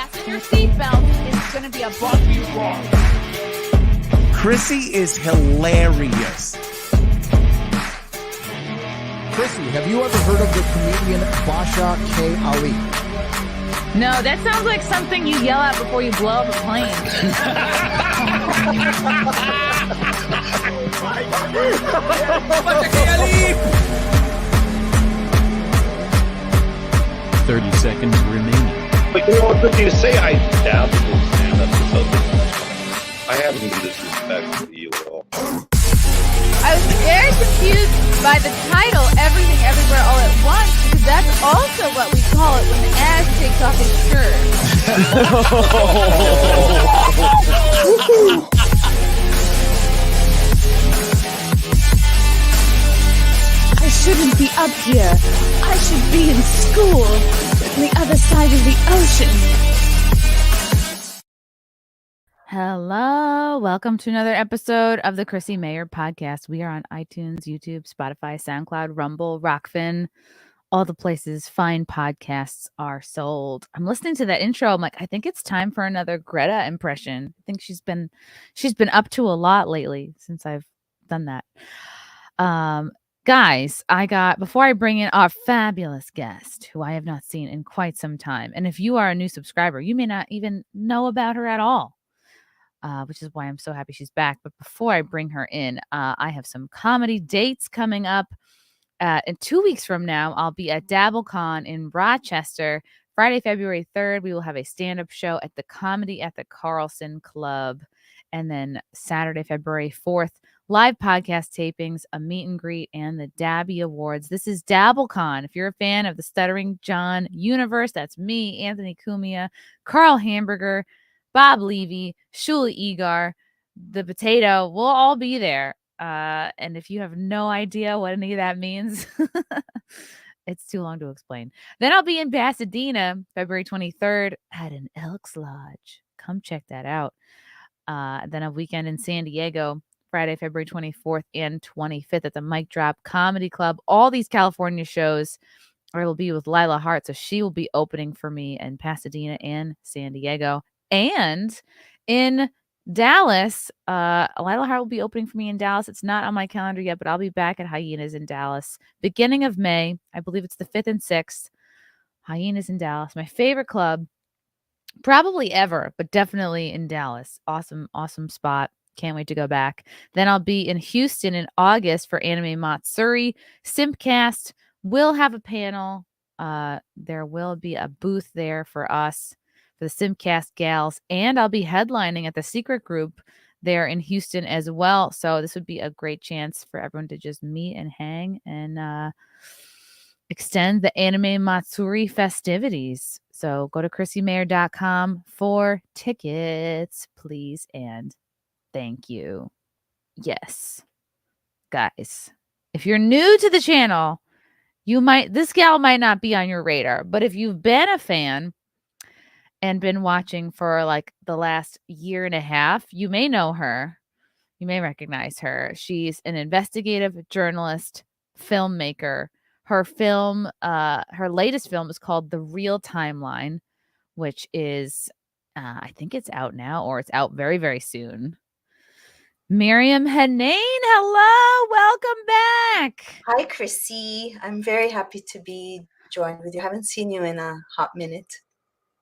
Fasten your seatbelt. It's going to be a bumpy ride. Chrissie is hilarious. Chrissie, have you ever heard of the comedian Basha K. Ali? No, that sounds like something you yell out before you blow up a plane. Basha K. Ali! 30 seconds remaining. But you know what good thing to say? I dabbled in stand-up or something. I haven't even disrespected you at all. I was very confused by the title, Everything Everywhere All at Once, because that's also what we call it when Ash takes off his shirt. I shouldn't be up here. I should be in school on the other side of the ocean. Hello, welcome to another episode of the Chrissie Mayr podcast. We are on iTunes, YouTube, Spotify, SoundCloud, Rumble, Rockfin, all the places fine podcasts are sold. I'm listening to that intro. I'm like, I think it's time for another Greta impression. I think she's been up to a lot lately since I've done that. Guys, before I bring in our fabulous guest, who I have not seen in quite some time, and if you are a new subscriber, you may not even know about her at all. Which is why I'm so happy she's back. But before I bring her in, I have some comedy dates coming up. In 2 weeks from now, I'll be at DabbleCon in Rochester. Friday, February 3rd, we will have a stand-up show at the Comedy at the Carlson Club. And then Saturday, February 4th, live podcast tapings, a meet and greet, and the Dabby Awards. This is DabbleCon. If you're a fan of the Stuttering John universe, that's me, Anthony Cumia, Carl Hamburger, Bob Levy, Shula Egar, the Potato, we'll all be there. And if you have no idea what any of that means, it's too long to explain. Then I'll be in Pasadena, February 23rd at an Elks Lodge. Come check that out. Then a weekend in San Diego, Friday, February 24th and 25th at the Mic Drop Comedy Club. All these California shows, I will be with Lila Hart, so she will be opening for me in Pasadena and San Diego. And in Dallas, Lila Hart will be opening for me in Dallas. It's not on my calendar yet, but I'll be back at Hyenas in Dallas beginning of May. I believe it's the 5th and 6th. Hyenas in Dallas, my favorite club, probably ever, but definitely in Dallas. Awesome, awesome spot. Can't wait to go back. Then I'll be in Houston in August for Anime Matsuri. Simpcast will have a panel. There will be a booth there for us, for the Simcast gals, and I'll be headlining at the Secret Group there in Houston as well. So this would be a great chance for everyone to just meet and hang and extend the Anime Matsuri festivities. So go to ChrissieMayr.com for tickets, please, and thank you. Yes, guys, if you're new to the channel, this gal might not be on your radar, but if you've been a fan and been watching for like the last year and a half, you may know her. You may recognize her. She's an investigative journalist, filmmaker. Her latest film is called The Real Timeline, which is, I think it's out now, or it's out very, very soon. Maryam Henein, hello, welcome back. Hi, Chrissie. I'm very happy to be joined with you. I haven't seen you in a hot minute.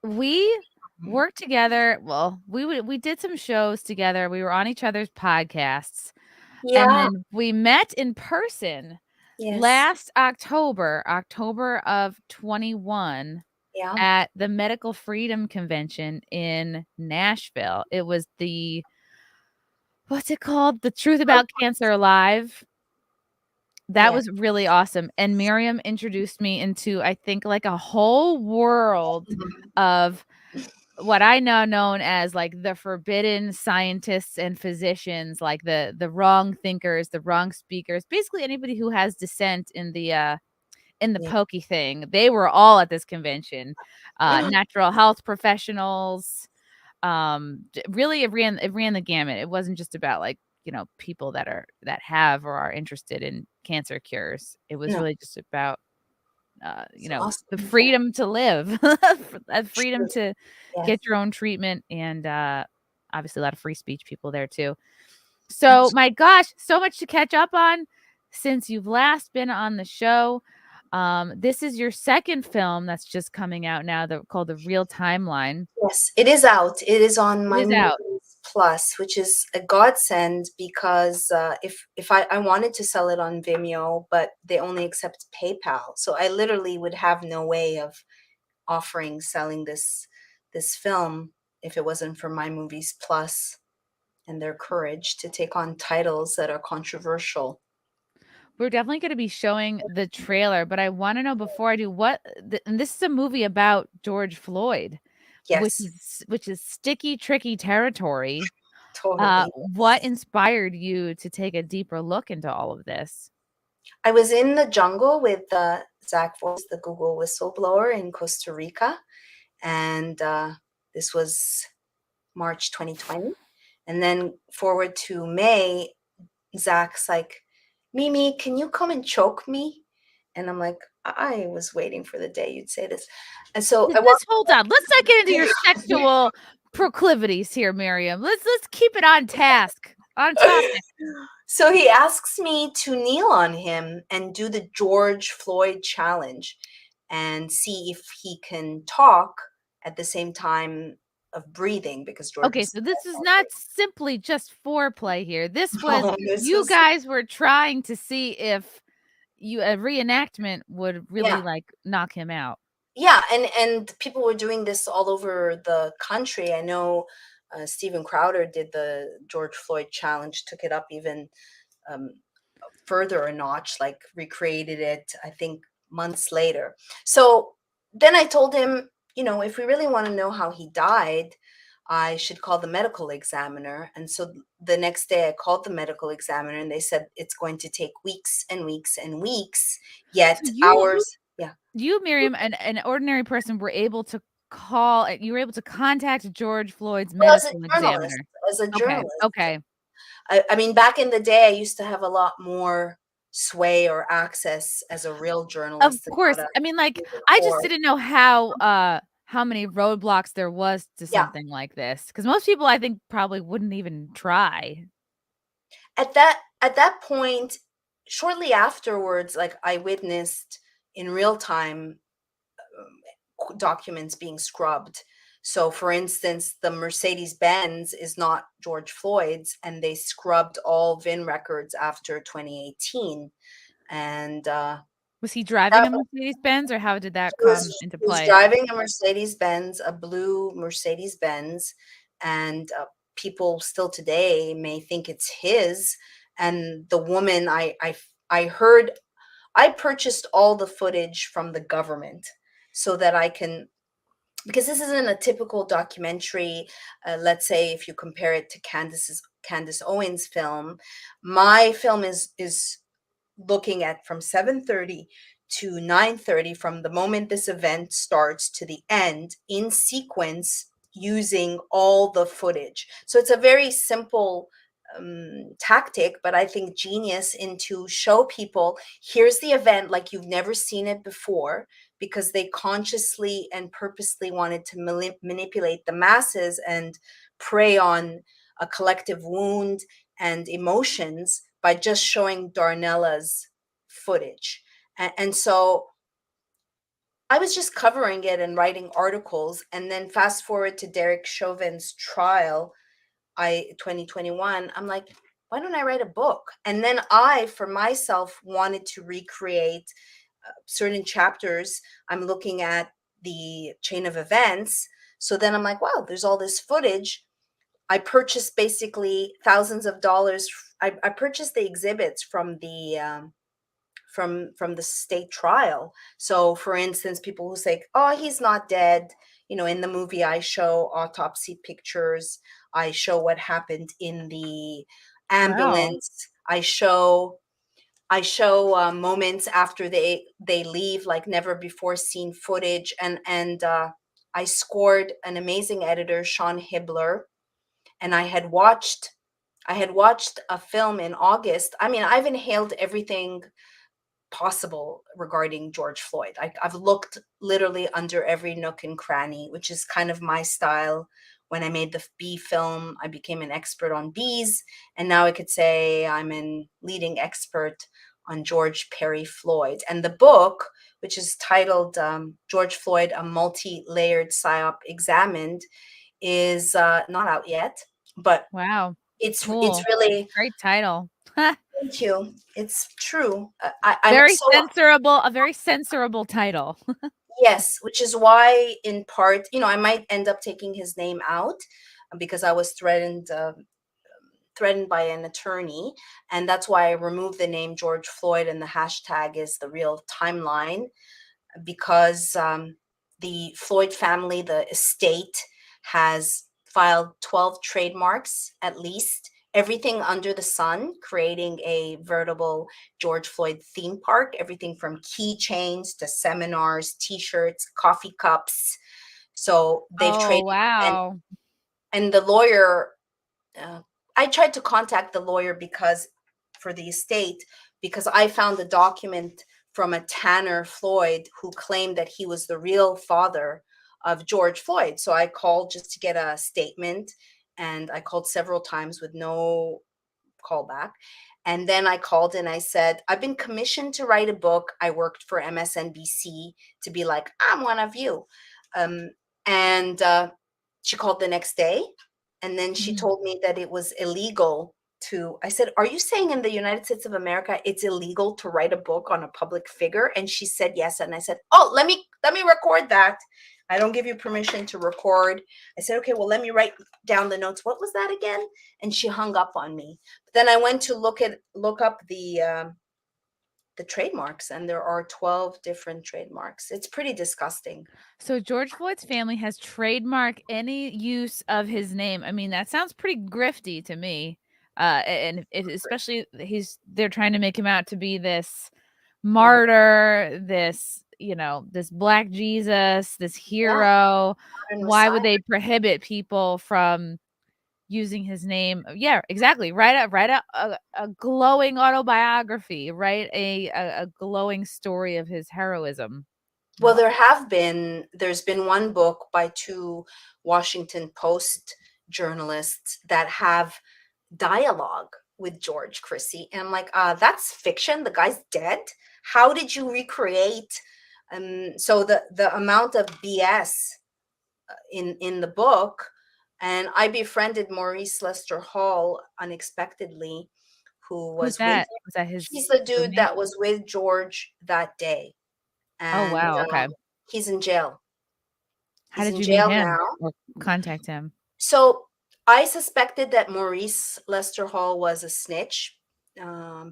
We worked together. Well, we did some shows together. We were on each other's podcasts. Yeah. And then we met in person last October of 21 at the Medical Freedom Convention in Nashville. It was what's it called? The Truth About Cancer Live. That was really awesome. And Maryam introduced me into, I think, like a whole world of what I now known as like the forbidden scientists and physicians, like the wrong thinkers, the wrong speakers, basically anybody who has dissent in the pokey thing. They were all at this convention. Natural health professionals. Really it ran the gamut. It wasn't just about like, people that have or are interested in cancer cures. It was really just about you So know, awesome. the freedom to live, that freedom True. to Yes. get your own treatment, and obviously a lot of free speech people there too. So my gosh, so much to catch up on since you've last been on the show. This is your second film that's just coming out now, called The Real Timeline. Yes, it is out. It is on It my is out. Movies Plus, which is a godsend because if I wanted to sell it on Vimeo, but they only accept PayPal, so I literally would have no way of selling this film if it wasn't for my Movies Plus and their courage to take on titles that are controversial. We're definitely going to be showing the trailer, but I want to know before I do and this is a movie about George Floyd, Yes, which is sticky, tricky territory. totally. What inspired you to take a deeper look into all of this? I was in the jungle with Zach Voice, the Google whistleblower in Costa Rica, and this was March 2020. And then forward to May, Zach's like, Mimi, can you come and choke me? And I'm like, I was waiting for the day you'd say this. And so I Let's hold on. Let's not get into your sexual proclivities here, Maryam. Let's keep it on task, on topic. So he asks me to kneel on him and do the George Floyd challenge and see if he can talk at the same time of breeding, because George Okay, was so this is not simply just foreplay here. This was No, this you was- guys were trying to see if a reenactment would really Yeah. like knock him out. Yeah, and people were doing this all over the country. I know Steven Crowder did the George Floyd challenge, took it up even further a notch, like recreated it, I think, months later. So then I told him, if we really want to know how he died, I should call the medical examiner. And so the next day I called the medical examiner and they said it's going to take weeks and weeks and weeks, yet So hours. Yeah. You, Miriam, an ordinary person, were able to you were able to contact George Floyd's Well, as a medical journalist, examiner. as a Okay, journalist. okay. I mean, back in the day, I used to have a lot more sway or access as a real journalist. Of and course. how to I mean, like, move I just forward. didn't know how many roadblocks there was to Yeah. something like this, because most people, I think, probably wouldn't even try. At that point, shortly afterwards, like I witnessed in real time documents being scrubbed. So, for instance, the Mercedes-Benz is not George Floyd's, and they scrubbed all VIN records after 2018. And Was he driving a Mercedes-Benz, or how did that come into he was play? driving a Mercedes-Benz, a blue Mercedes-Benz, and people still today may think it's his. And the woman, I heard, I purchased all the footage from the government so that I can, because this isn't a typical documentary. Let's say if you compare it to Candace Owens' film, my film is looking at from 7:30 to 9:30 from the moment this event starts to the end in sequence using all the footage. So it's a very simple tactic, but I think genius, into show people here's the event like you've never seen it before, because they consciously and purposely wanted to manipulate the masses and prey on a collective wound and emotions by just showing Darnella's footage. And so I was just covering it and writing articles. And then fast forward to Derek Chauvin's trial, 2021, I'm like, why don't I write a book? And then I, for myself, wanted to recreate certain chapters. I'm looking at the chain of events. So then I'm like, wow, there's all this footage. I purchased basically thousands of dollars. I purchased the exhibits from the from the state trial. So, for instance, people who say, "Oh, he's not dead," in the movie, I show autopsy pictures. I show what happened in the ambulance. Wow. I show moments after they leave, like never before seen footage, and I scored an amazing editor, Sean Hibbler, and I had watched a film in August. I mean, I've inhaled everything possible regarding George Floyd. I've looked literally under every nook and cranny, which is kind of my style. When I made the bee film, I became an expert on bees, and now I could say I'm a leading expert on George Perry Floyd. And the book, which is titled George Floyd, A Multi-Layered PSYOP Examined, is not out yet, but Wow. it's Cool. really, Great title. thank you. It's true. I'm Very so censorable, a very censorable title. Yes, which is why, in part, I might end up taking his name out because I was threatened by an attorney, and that's why I removed the name George Floyd, and the hashtag is the real timeline, because the Floyd family, the estate, has filed 12 trademarks at least, everything under the sun, creating a veritable George Floyd theme park, everything from keychains to seminars, t-shirts, coffee cups. So they've Oh, traded, and wow. the lawyer, I tried to contact the lawyer for the estate, because I found a document from a Tanner Floyd who claimed that he was the real father of George Floyd. So I called just to get a statement, and I called several times with no callback. And then I called and I said, I've been commissioned to write a book. I worked for MSNBC to be like, I'm one of you. And she called the next day, and then she told me that it was illegal I said, are you saying in the United States of America it's illegal to write a book on a public figure? And she said yes. And I said, oh, let me record that. I don't give you permission to record. I said, okay, well, let me write down the notes. What was that again? And she hung up on me. But then I went to look up the trademarks, and there are 12 different trademarks. It's pretty disgusting. So George Floyd's family has trademarked any use of his name. I mean, that sounds pretty grifty to me. And especially they're trying to make him out to be this martyr, this, this Black Jesus, this hero. Modern Why would Messiah. they prohibit people from using his name? Yeah, exactly. Write a glowing autobiography, write a glowing story of his heroism. Well, there's been one book by two Washington Post journalists that have dialogue with George, Chrissie. And I'm like, that's fiction. The guy's dead. How did you recreate? So the amount of BS in the book, and I befriended Maurice Lester Hall unexpectedly, who Who's was that? Was that his he's the dude roommate? that was with George that day. Oh, And wow. Okay. he's in jail. How He's did in you meet jail him now. or contact him? So I suspected that Maurice Lester Hall was a snitch,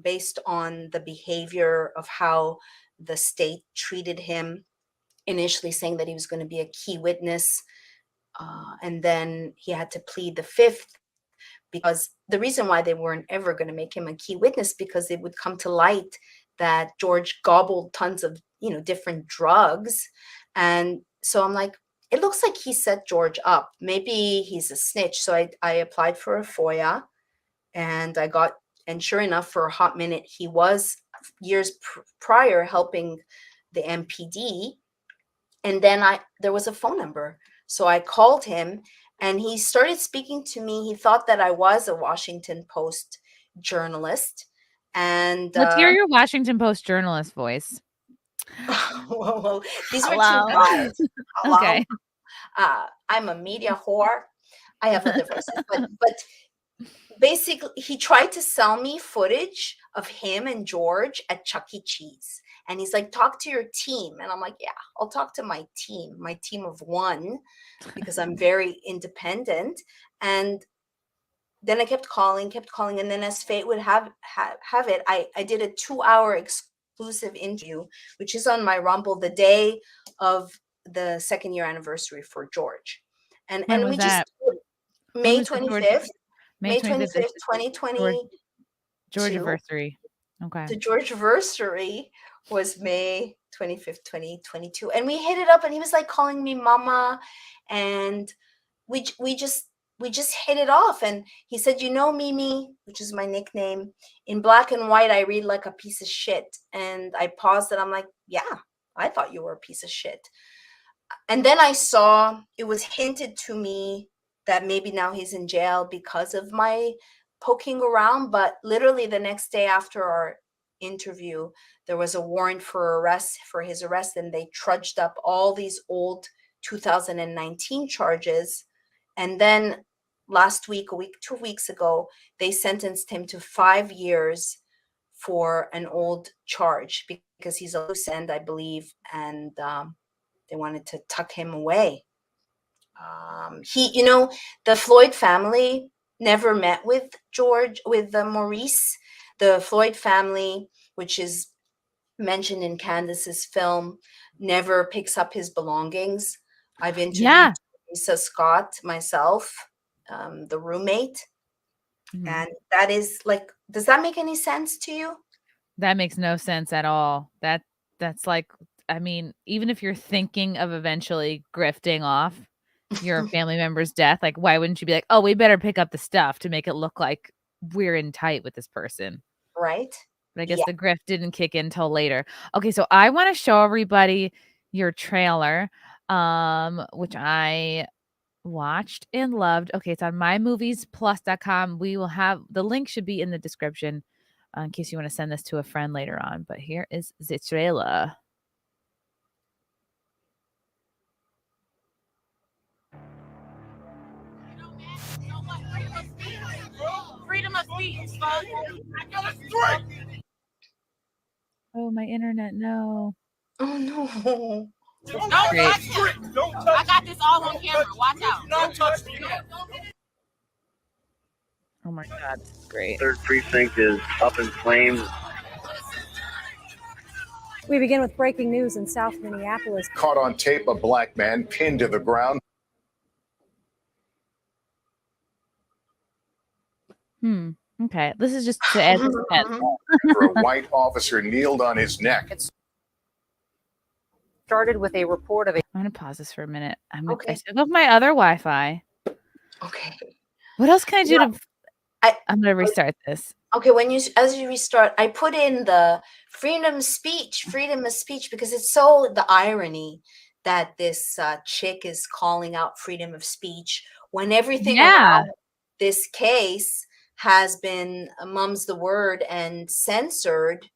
based on the behavior of how the state treated him, initially saying that he was going to be a key witness. And then he had to plead the fifth, because the reason why they weren't ever going to make him a key witness, because it would come to light that George gobbled tons of, different drugs. And so I'm like, it looks like he set George up. Maybe he's a snitch. So I applied for a FOIA, and and sure enough, for a hot minute, he was years prior helping the MPD. And then there was a phone number. So I called him, and he started speaking to me. He thought that I was a Washington Post journalist. And Let's hear your Washington Post journalist voice. well, these were two Hello. guys. Hello. Okay. I'm a media whore. I have other voices, but basically, he tried to sell me footage of him and George at Chuck E. Cheese. And he's like, talk to your team. And I'm like, yeah, I'll talk to my team of one, because I'm very independent. And then I kept calling. And then, as fate would have it, I did a 2-hour exclusive interview, which is on my Rumble, the day of the 2nd year anniversary for George. And When was we that? May 25th. May 25th, 2020. George anniversary. Okay. The George anniversary was May 25th, 2022. And we hit it up, and he was like calling me mama. And we just we just hit it off. And he said, you know, Mimi, which is my nickname, in black and white, I read like a piece of shit. And I paused and I'm like, yeah, I thought you were a piece of shit. And then I saw it was hinted to me that maybe now he's in jail because of my poking around. But literally the next day after our interview, there was a warrant for his arrest, and they trudged up all these old 2019 charges. And then last week, 2 weeks ago, they sentenced him to 5 years for an old charge because he's a loose end, I believe, and they wanted to tuck him away. The Floyd family never met with Maurice. The Floyd family, which is mentioned in Candace's film, never picks up his belongings. I've interviewed Lisa Scott myself, the roommate. And that is like, does that make any sense to you? That makes no sense at all. That's like, I mean, even if you're thinking of eventually grifting off your family member's death, like, why wouldn't you be like, oh, we better pick up the stuff to make it look like we're in tight with this person? Right. But I guess the grift didn't kick in till later. Okay, so I want to show everybody your trailer, which I watched and loved. Okay, it's on mymoviesplus.com. We will have the link, should be in the description in case you want to send this to a friend later on. But here is the trailer. Freedom of speech, folks. Oh, my internet, no. Oh no. Don't touch me. I got this all on camera. Watch out. Don't touch me. Oh my God, this is great. Third precinct is up in flames. We begin with breaking news in South Minneapolis. Caught on tape, a black man pinned to the ground. Okay, this is just to add suspense. After a white officer kneeled on his neck. It started with a report of a. I'm gonna pause this for a minute. I Okay. took off my other Wi-Fi. Okay. What else can I do Yeah, to? I'm gonna restart this. Okay, as you restart, I put in the freedom of speech, because it's so the irony that this chick is calling out freedom of speech when everything about this case has been mum's the word and censored.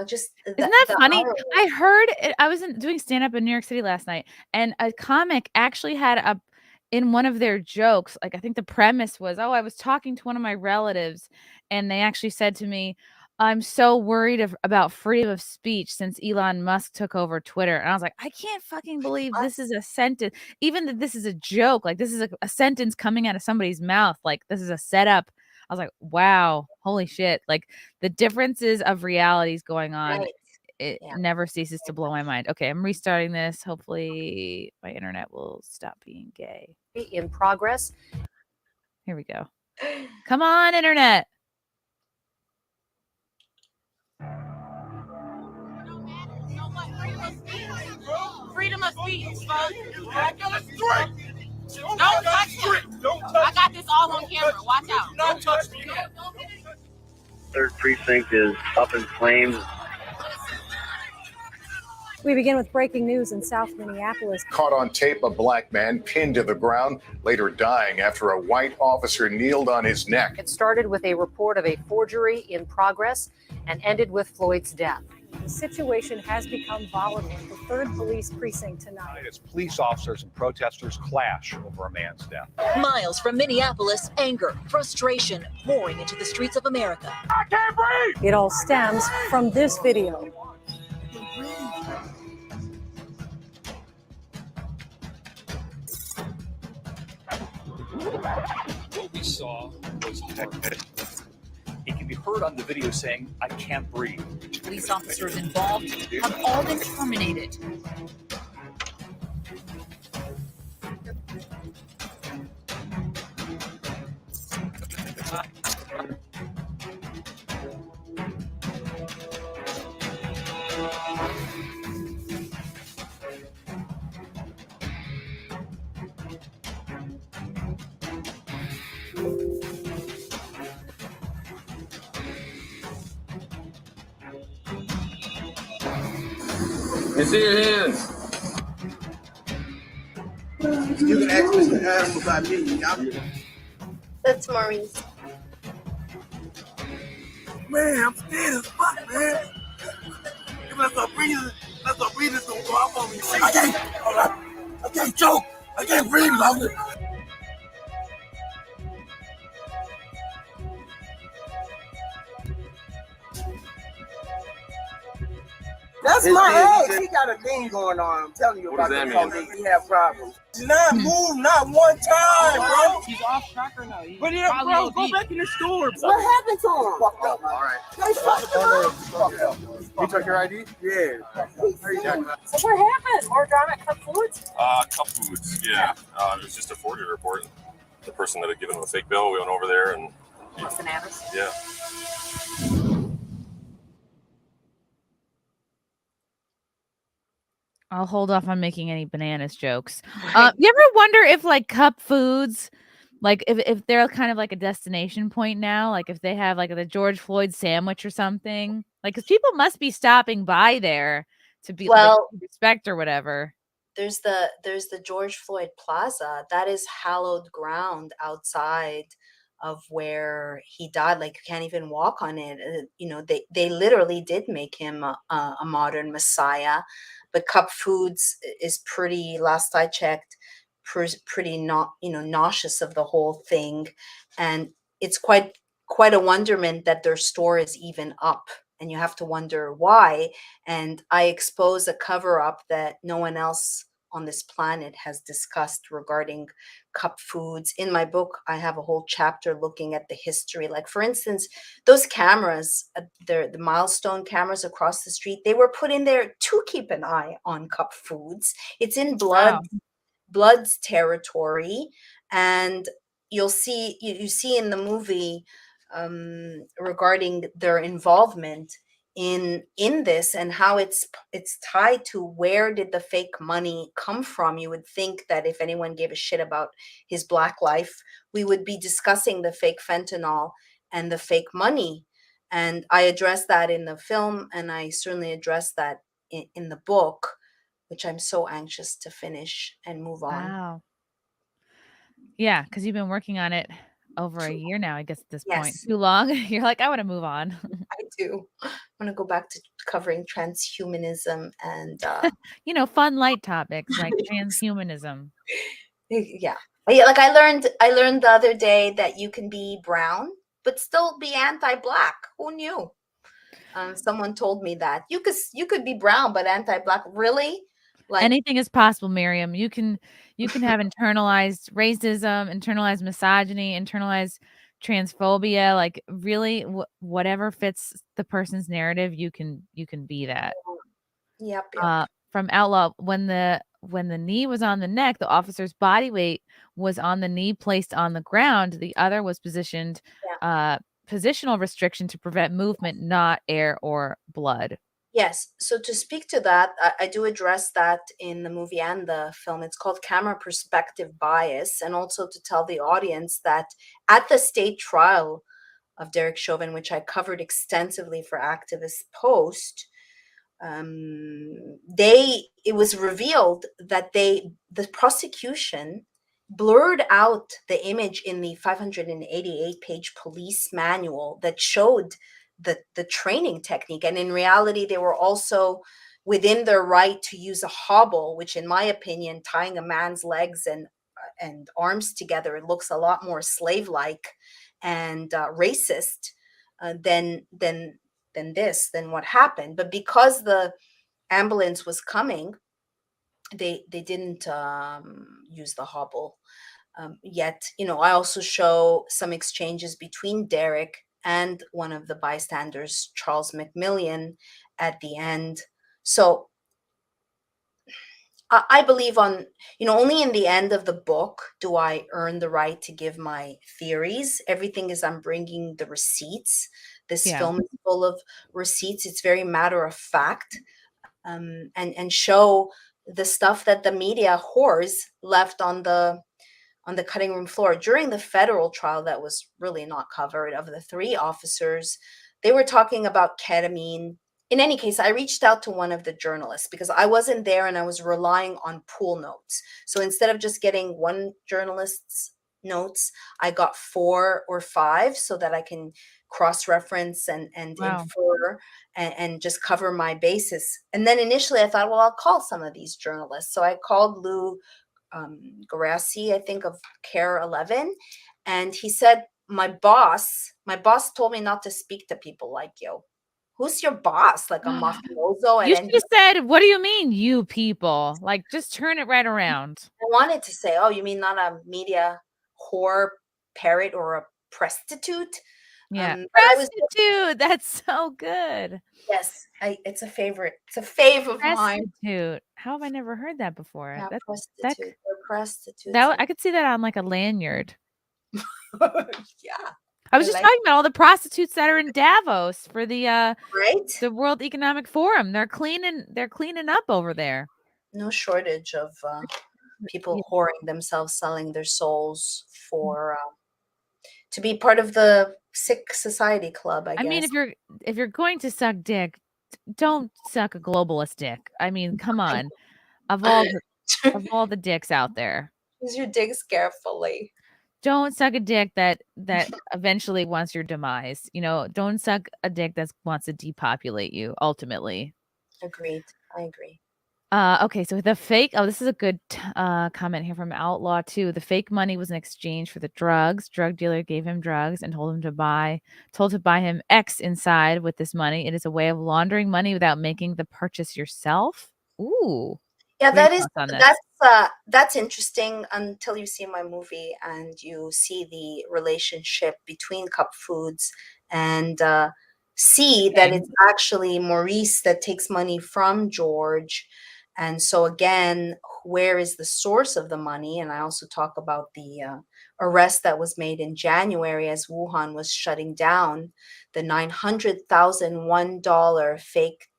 Just Isn't that funny? irony. I heard it, I was doing stand-up in New York City last night, and a comic actually had in one of their jokes, like I think the premise was, oh, I was talking to one of my relatives, and they actually said to me, I'm so worried about freedom of speech since Elon Musk took over Twitter. And I was like, I can't fucking believe this is a sentence, even that this is a joke. Like, this is a sentence coming out of somebody's mouth. Like, this is a setup. I was like, wow, holy shit. Like, the differences of realities going on. Right. It never ceases to blow my mind. Okay, I'm restarting this. Hopefully my internet will stop being gay. In progress. Here we go. Come on, internet. Freedom of speech, folks. Don't touch me. I got this all on camera. Watch out. Don't touch me. Third precinct is up in flames. We begin with breaking news in South Minneapolis. Caught on tape, a black man pinned to the ground, later dying after a white officer kneeled on his neck. It started with a report of a forgery in progress and ended with Floyd's death. The situation has become volatile at the 3rd Police Precinct tonight. As police officers and protesters clash over a man's death. Miles from Minneapolis, anger, frustration pouring into the streets of America. I can't breathe! It all stems from this video. What we saw was he can be heard on the video saying, I can't breathe. Police officers involved have all been terminated. see your hands. You can ask Mr. Adams about me. That's Maurice. Man, I'm scared as fuck, man. Let's start breathing. It's gonna go off on me. I can't choke. I can't breathe longer. That's my ex. He got a thing going on. I'm telling you What about does the that mean? police. He have problems. He's not moved, not one time, bro. He's off track or no? But yeah, bro, go back in the store. What happened to him? Fucked up. All right. They fucked him up. You took your ID? Yeah. So what happened? More drama at Cup Foods? Cup Foods, yeah. It was just a forgery report. The person that had given him a fake bill, we went over there and Bananas. yeah. I'll hold off on making any bananas jokes. You ever wonder if like Cup Foods, like if they're kind of like a destination point now, like if they have like the George Floyd sandwich or something, like because people must be stopping by there to be like, respect or whatever. There's the George Floyd Plaza. That is hallowed ground outside of where he died. Like you can't even walk on it. You know, they literally did make him a modern messiah. But Cup Foods is pretty, last I checked, pretty not, nauseous of the whole thing. And it's quite a wonderment that their store is even up. And you have to wonder why. And I expose a cover up that no one else on this planet has discussed regarding Cup Foods. In my book, I have a whole chapter looking at the history. Like, for instance, those cameras, the milestone cameras across the street, they were put in there to keep an eye on Cup Foods. It's in Blood's territory. And you'll see, you see in the movie regarding their involvement in this and how it's tied to where did the fake money come from. You would think that if anyone gave a shit about his Black life, we would be discussing the fake fentanyl and the fake money. And I address that in the film, and I certainly address that in the book, which I'm so anxious to finish and move on. Wow. Yeah, because you've been working on it over a year now, I guess at this point. Too long. You're like, I want to move on. I do. I want to go back to covering transhumanism and fun light topics like transhumanism. Yeah. Like I learned the other day that you can be brown but still be anti-Black. Who knew? Someone told me that you could be brown but anti-Black. Really? Like anything is possible, Maryam. You can have internalized racism, internalized misogyny, internalized transphobia. Like really, whatever fits the person's narrative, you can be that. Yep. From Outlaw, when the knee was on the neck, the officer's body weight was on the knee placed on the ground. The other was positioned positional restriction to prevent movement, not air or blood. Yes. So to speak to that, I do address that in the movie and the film. It's called camera perspective bias. And also to tell the audience that at the state trial of Derek Chauvin, which I covered extensively for Activist Post, it was revealed that the prosecution blurred out the image in the 588-page police manual that showed the training technique. And in reality, they were also within their right to use a hobble, which in my opinion, tying a man's legs and arms together, it looks a lot more slave-like and racist than what happened. But because the ambulance was coming, they didn't use the hobble. Yet, I also show some exchanges between Derek and one of the bystanders, Charles McMillian, at the end. So I believe only in the end of the book do I earn the right to give my theories. Everything is I'm bringing the receipts. This film is full of receipts. It's very matter of fact, and show the stuff that the media whores left on the cutting room floor. During the federal trial that was really not covered, of the 3 officers, they were talking about ketamine in any case, I reached out to one of the journalists because I wasn't there and I was relying on pool notes. So instead of just getting one journalist's notes, I got 4 or 5 so that I can cross-reference and Wow. infer and just cover my basis. And then initially I thought, well, I'll call some of these journalists. So I called Lou Garassi, I think, of Care 11, and he said, my boss told me not to speak to people like you. Who's your boss? Like a mafioso? You And should then have said, what do you mean, you people? Like, just turn it right around. I wanted to say, oh, you mean not a media whore, parrot, or a prostitute? Yeah. But I was Prostitute. That's so good. yes, it's a favorite. It's a fave of mine. Prostitute. How have I never heard that before? Yeah, That prostitute or prostitutes. that I could see that on like a lanyard. Yeah. I was just like talking about all the prostitutes that are in Davos for the right? the World Economic Forum. They're cleaning up over there. No shortage of people whoring themselves, selling their souls for to be part of the sick society club, I guess. I mean, if you're going to suck dick, don't suck a globalist dick. I mean, come on. Of all the dicks out there. Use your dicks carefully. Don't suck a dick that eventually wants your demise. You know, don't suck a dick that wants to depopulate you ultimately. Agreed. I agree. Okay, so the fake this is a good comment here from Outlaw too. The fake money was in exchange for the drugs. Drug dealer gave him drugs and told to buy him X inside with this money. It is a way of laundering money without making the purchase yourself. Ooh. Yeah, What are your thoughts on this? that's interesting until you see my movie and you see the relationship between Cup Foods and see that it's actually Maurice that takes money from George. And so again, where is the source of the money? And I also talk about the arrest that was made in January as Wuhan was shutting down, the $900,001 fake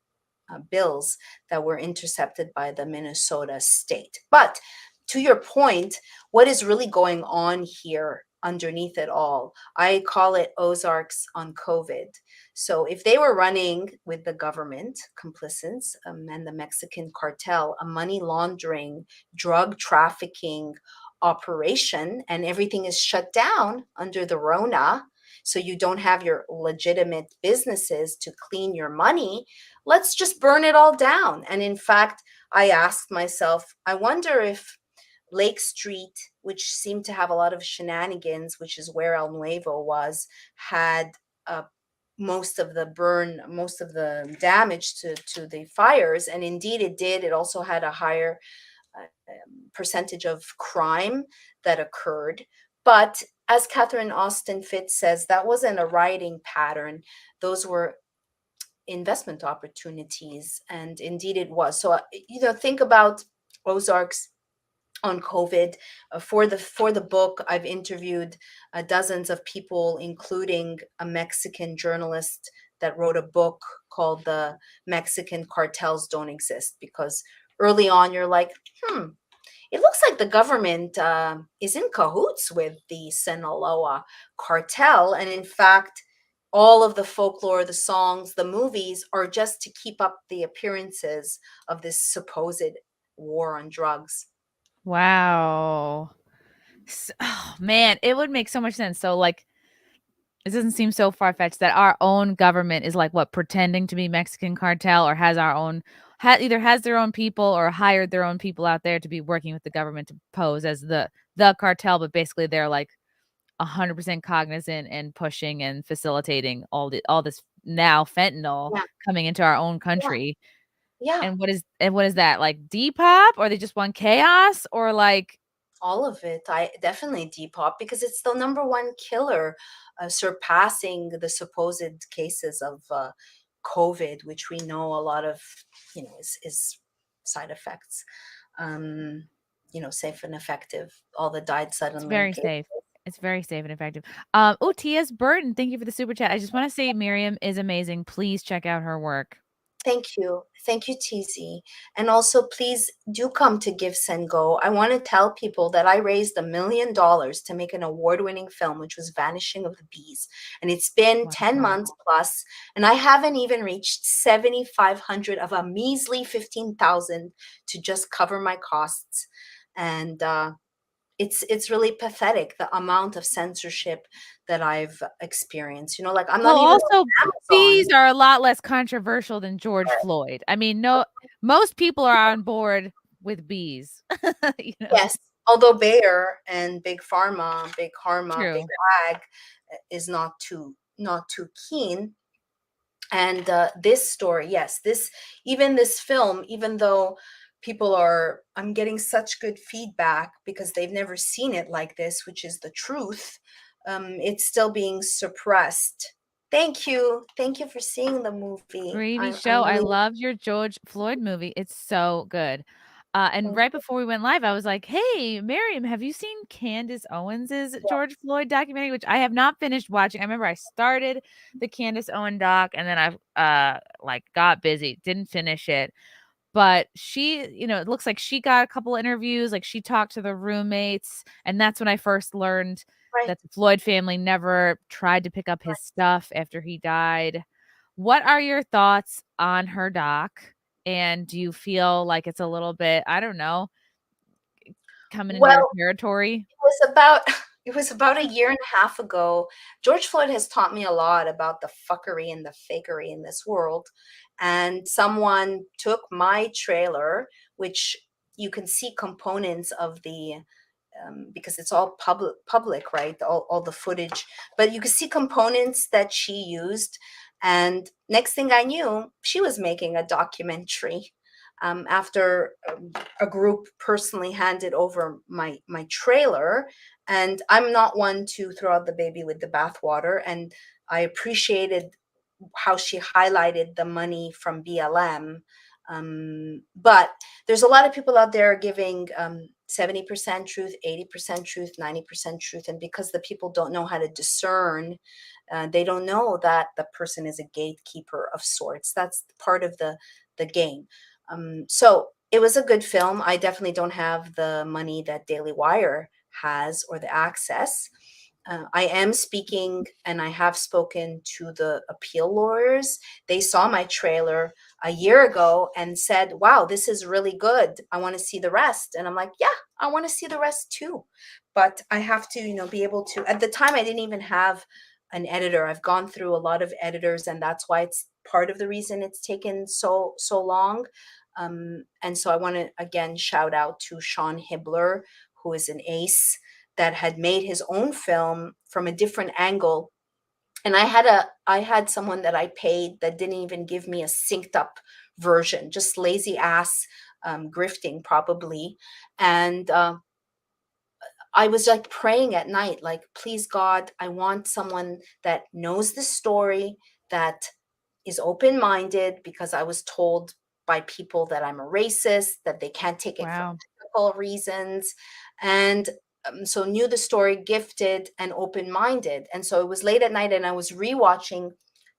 bills that were intercepted by the Minnesota state. But to your point, what is really going on here underneath it all? I call it Ozarks on COVID. So if they were running with the government, complicits, and the Mexican cartel, a money laundering, drug trafficking operation, and everything is shut down under the Rona, so you don't have your legitimate businesses to clean your money, let's just burn it all down. And in fact, I asked myself, I wonder if Lake Street, which seemed to have a lot of shenanigans, which is where El Nuevo was, had most of the damage to the fires. And indeed it did. It also had a higher percentage of crime that occurred. But as Catherine Austin Fitts says, that wasn't a rioting pattern. Those were investment opportunities. And indeed it was. So, think about Ozarks on COVID. For the book, I've interviewed dozens of people, including a Mexican journalist that wrote a book called The Mexican Cartels Don't Exist, because early on you're like, it looks like the government is in cahoots with the Sinaloa cartel. And in fact, all of the folklore, the songs, the movies are just to keep up the appearances of this supposed war on drugs. Wow. Oh, man, it would make so much sense. So, like, it doesn't seem so far-fetched that our own government is like, what, pretending to be Mexican cartel, or has our own, either has their own people or hired their own people out there to be working with the government to pose as the cartel, but basically they're like 100% cognizant and pushing and facilitating all this now fentanyl coming into our own country. Yeah. And what is that, like Depop, or they just want chaos, or like all of it? I definitely Depop, because it's the number one killer, surpassing the supposed cases of COVID, which we know a lot of, is side effects. Safe and effective. All the died suddenly. It's very safe. It's very safe and effective. T.S. Burton, thank you for the super chat. I just want to say Maryam is amazing. Please check out her work. Thank you. Thank you, TZ. And also, please do come to Give, Send, Go. I want to tell people that I raised $1 million to make an award-winning film, which was Vanishing of the Bees. And it's been 10 months plus, and I haven't even reached 7,500 of a measly 15,000 to just cover my costs. And it's really pathetic, the amount of censorship that I've experienced. You know, like I'm not Well, even also, on bees Amazon. are a lot less controversial than George Floyd. I mean, most people are on board with bees. You know? Yes, although Bayer and Big Pharma, Big Karma, Big True. Ag is not too keen. And this story, yes, this film, even though I'm getting such good feedback because they've never seen it like this, which is the truth. It's still being suppressed. Thank you for seeing the movie. Gravy I'm show. I really loved your George Floyd movie. It's so good. And thank right you. before we went live, I was like, "Hey, Maryam, have you seen Candace Owens's George Floyd documentary?" Which I have not finished watching. I remember I started the Candace Owen doc, and then I like got busy, didn't finish it. But she, it looks like she got a couple interviews. Like she talked to the roommates, and that's when I first learned Right. that the Floyd family never tried to pick up his stuff after he died. What are your thoughts on her doc? And do you feel like it's a little bit, I don't know, coming into your Well, territory? it was about a year and a half ago. George Floyd has taught me a lot about the fuckery and the fakery in this world. And someone took my trailer, which you can see components of the because it's all public, right? All the footage, but you can see components that she used. And next thing I knew, she was making a documentary. After a group personally handed over my trailer, and I'm not one to throw out the baby with the bathwater. And I appreciated how she highlighted the money from BLM. But there's a lot of people out there giving 70% truth, 80% truth, 90% truth. And because the people don't know how to discern, they don't know that the person is a gatekeeper of sorts. That's part of the game. So it was a good film. I definitely don't have the money that Daily Wire has or the access. I am speaking, and I have spoken to the appeal lawyers. They saw my trailer a year ago and said, wow, this is really good. I want to see the rest. And I'm like, yeah, I want to see the rest too. But I have to, be able to. At the time, I didn't even have an editor. I've gone through a lot of editors, and that's why it's part of the reason it's taken so long. And so I want to, again, shout out to Sean Hibbler, who is an ace that had made his own film from a different angle. And I had someone that I paid that didn't even give me a synced up version, just lazy ass grifting probably. And I was like praying at night, like, please God, I want someone that knows the story, that is open-minded, because I was told by people that I'm a racist, that they can't take it for political reasons. And so knew the story, gifted and open-minded. And so it was late at night and I was rewatching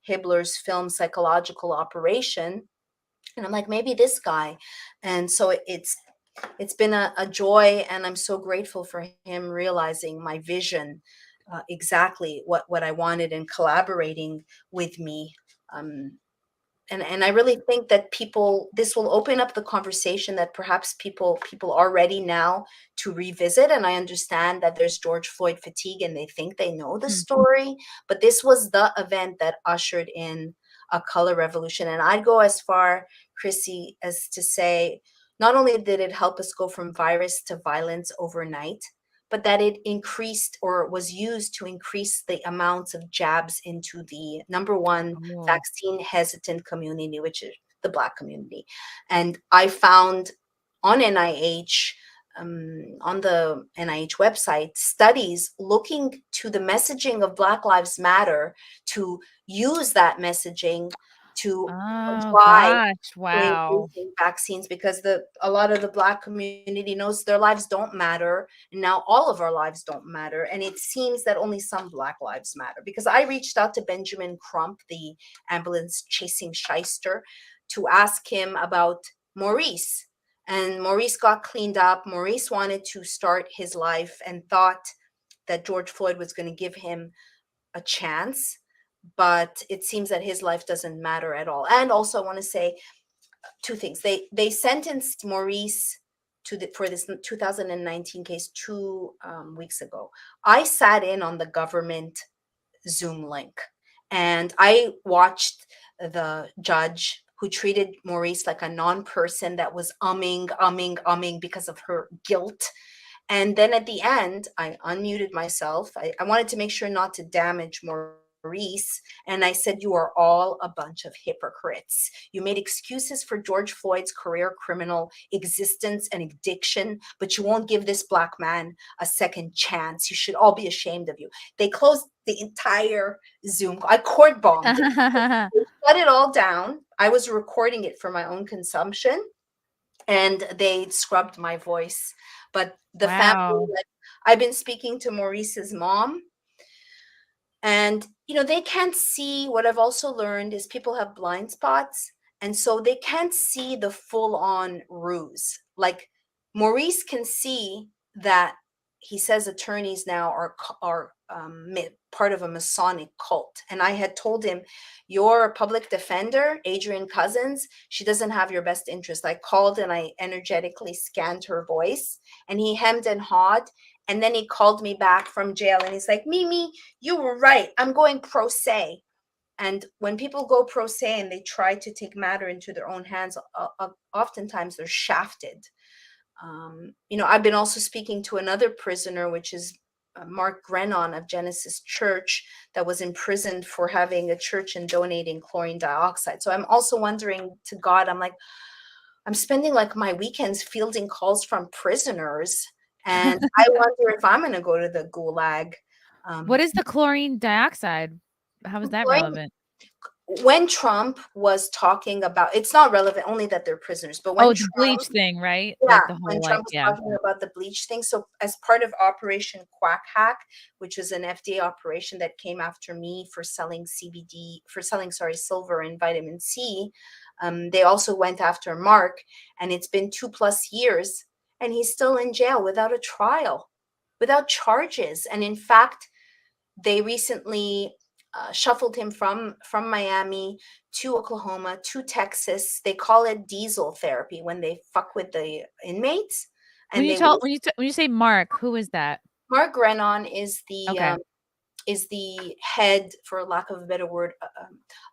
Hibbler's film Psychological Operation. And I'm like, maybe this guy. And so it's been a joy, and I'm so grateful for him realizing my vision, exactly what I wanted, and collaborating with me. And I really think that this will open up the conversation that perhaps people are ready now to revisit. And I understand that there's George Floyd fatigue and they think they know the story, but this was the event that ushered in a color revolution. And I'd go as far, Chrissy, as to say, not only did it help us go from virus to violence overnight, but that it increased, or was used to increase, the amounts of jabs into the number one vaccine hesitant community, which is the Black community. And I found on NIH, on the NIH website, studies looking to the messaging of Black Lives Matter to use that messaging to drive vaccines, because a lot of the Black community knows their lives don't matter, and now all of our lives don't matter, and it seems that only some Black lives matter. Because I reached out to Benjamin Crump, the ambulance chasing shyster, to ask him about Maurice. And Maurice got cleaned up. Maurice wanted to start his life and thought that George Floyd was going to give him a chance, but it seems that his life doesn't matter at all. And also, I want to say two things. They sentenced Maurice for this 2019 case 2 weeks ago. I sat in on the government Zoom link, and I watched the judge who treated Maurice like a non-person that was umming because of her guilt. And then at the end, I unmuted myself. I wanted to make sure not to damage Maurice. And I said, you are all a bunch of hypocrites. You made excuses for George Floyd's career criminal existence and addiction, but you won't give this Black man a second chance. You should all be ashamed of you. They closed the entire Zoom. I court bombed it. They shut it all down. I was recording it for my own consumption, and they scrubbed my voice. But the family, like, I've been speaking to Maurice's mom, and they can't see. What I've also learned is people have blind spots, and so they can't see the full-on ruse. Like, Maurice can see that he says attorneys now are part of a Masonic cult. And I had told him, your public defender, Adrienne Cousins, she doesn't have your best interest. I called and I energetically scanned her voice, and he hemmed and hawed. And then he called me back from jail and he's like, Mimi, you were right. I'm going pro se. And when people go pro se and they try to take matter into their own hands, oftentimes they're shafted. I've been also speaking to another prisoner, which is Mark Grenon of Genesis Church, that was imprisoned for having a church and donating chlorine dioxide. So I'm also wondering to God, I'm spending like my weekends fielding calls from prisoners, and I wonder if I'm going to go to the gulag. What is the chlorine dioxide? How is that relevant? When Trump was talking about, it's not relevant, only that they're prisoners, but when the bleach thing, right? Yeah, Like the whole, when Trump was talking about the bleach thing. So as part of Operation Quack Hack, which is an FDA operation that came after me for selling silver and vitamin C, they also went after Mark, and it's been 2+ years, and he's still in jail without a trial, without charges. And in fact, they recently shuffled him from Miami to Oklahoma to Texas. They call it diesel therapy when they fuck with the inmates. And when you say Mark, who is that? Mark Grenon is the head, for lack of a better word,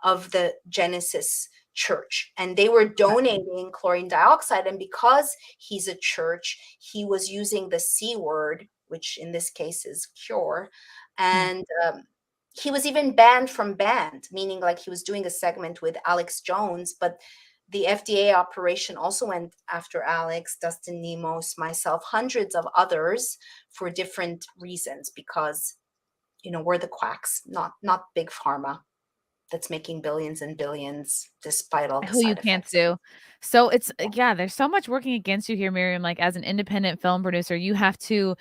of the Genesis Church, and they were donating chlorine dioxide. And because he's a church, he was using the C word, which in this case is cure, and he was even banned from band, meaning like he was doing a segment with Alex Jones, but the FDA operation also went after Alex, Dustin Nemos, myself, hundreds of others for different reasons, because, we're the quacks, not big pharma that's making billions and billions despite all the who you can't sue. So it's, there's so much working against you here, Maryam. Like, as an independent film producer, you have to,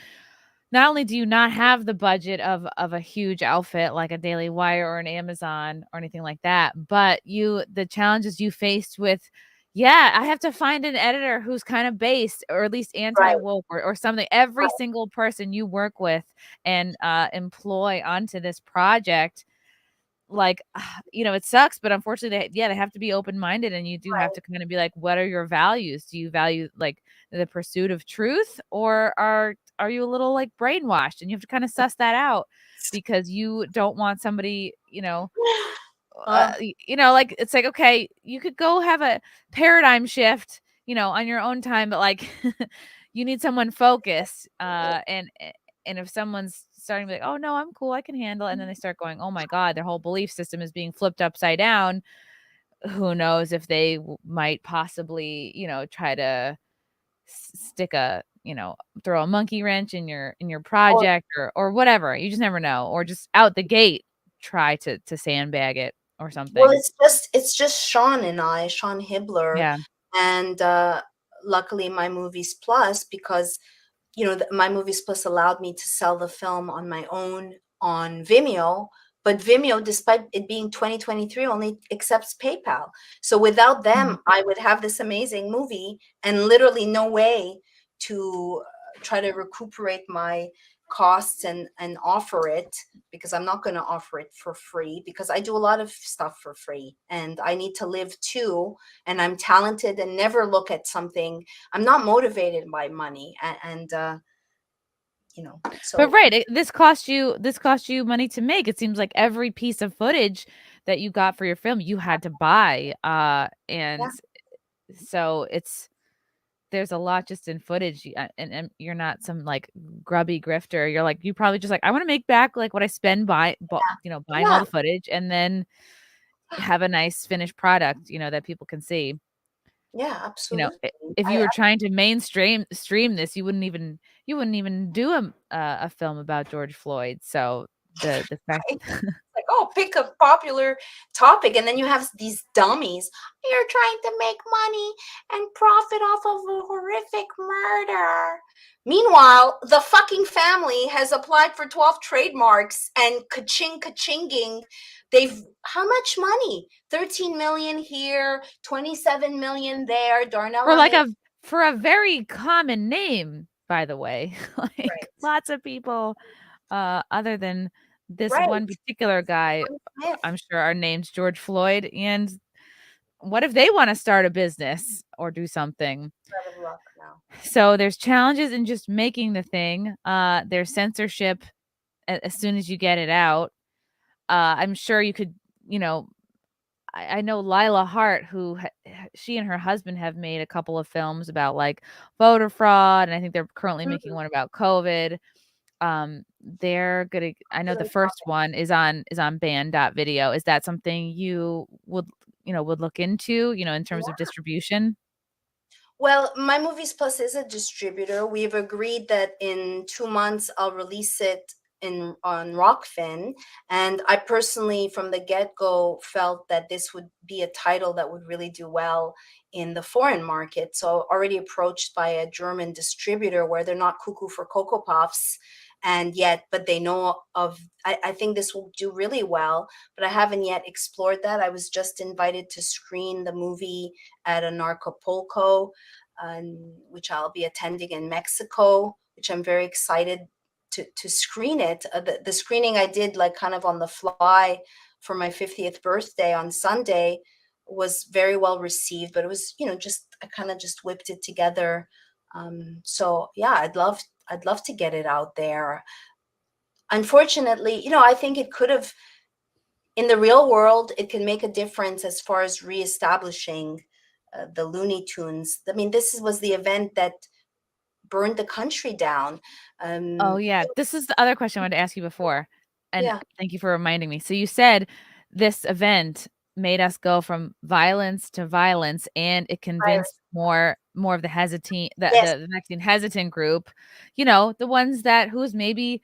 not only do you not have the budget of a huge outfit like a Daily Wire or an Amazon or anything like that, but the challenges you faced with, I have to find an editor who's kind of based, or at least anti-woke or something. Every single person you work with and employ onto this project, like, it sucks, but unfortunately they have to be open-minded, and you do have to kind of be like, what are your values? Do you value like the pursuit of truth, or are you a little like brainwashed? And you have to kind of suss that out, because you don't want somebody, like, it's like, okay, you could go have a paradigm shift, on your own time, but like you need someone focused, and if someone's starting to be like, oh no, I'm cool, I can handle it, and then they start going, oh my God, their whole belief system is being flipped upside down, who knows if they might possibly, try to stick throw a monkey wrench in your project, or whatever. You just never know, or just out the gate try to sandbag it or something. Well, it's just Sean Hibbler, and luckily My Movies Plus, because My Movies Plus allowed me to sell the film on my own on Vimeo, but Vimeo, despite it being 2023, only accepts PayPal. So without them, I would have this amazing movie and literally no way to try to recuperate my costs and offer it, because I'm not going to offer it for free, because I do a lot of stuff for free and I need to live too, and I'm talented and never look at something. I'm not motivated by money, and you know, so. But right, this cost you money to make. It seems like every piece of footage that you got for your film you had to buy, and so there's a lot just in footage, and you're not some like grubby grifter. You're like, you probably just like, I want to make back like what I spend buying all the footage, and then have a nice finished product, that people can see. Yeah, absolutely. If you were trying to stream this, you wouldn't even do a film about George Floyd. So the fact like, oh, pick a popular topic, and then you have these dummies. You're trying to make money and profit off of a horrific murder. Meanwhile, the fucking family has applied for 12 trademarks and ka-chinging. How much money? 13 million here, 27 million there. Darnell for a very common name, by the way. Lots of people, other than this one particular guy, I'm sure are named George Floyd. And what if they want to start a business or do something? So there's challenges in just making the thing. There's censorship as soon as you get it out. I'm sure you could, I know Lila Hart, who she and her husband have made a couple of films about like voter fraud, and I think they're currently making one about COVID. They're gonna. I know the first one is on band.video. Is that something you would look into, in terms of distribution? Well, My Movies Plus is a distributor. We've agreed that in 2 months I'll release it on Rockfin, and I personally from the get-go felt that this would be a title that would really do well in the foreign market. So already approached by a German distributor where they're not cuckoo for Cocoa Puffs, but they know of, I think this will do really well, but I haven't yet explored that. I was just invited to screen the movie at Anarchapulco, which I'll be attending in Mexico, which I'm very excited to screen it. The screening I did like kind of on the fly for my 50th birthday on Sunday was very well received, but it was, I kind of just whipped it together. So yeah, I'd love to get it out there. Unfortunately, I think it could have, in the real world, it can make a difference as far as reestablishing the Looney Tunes. I mean, this was the event that burned the country down. Oh yeah, this is the other question I wanted to ask you before, and thank you for reminding me. So you said this event made us go from violence to violence, and it convinced more of the the vaccine hesitant group, the ones whose maybe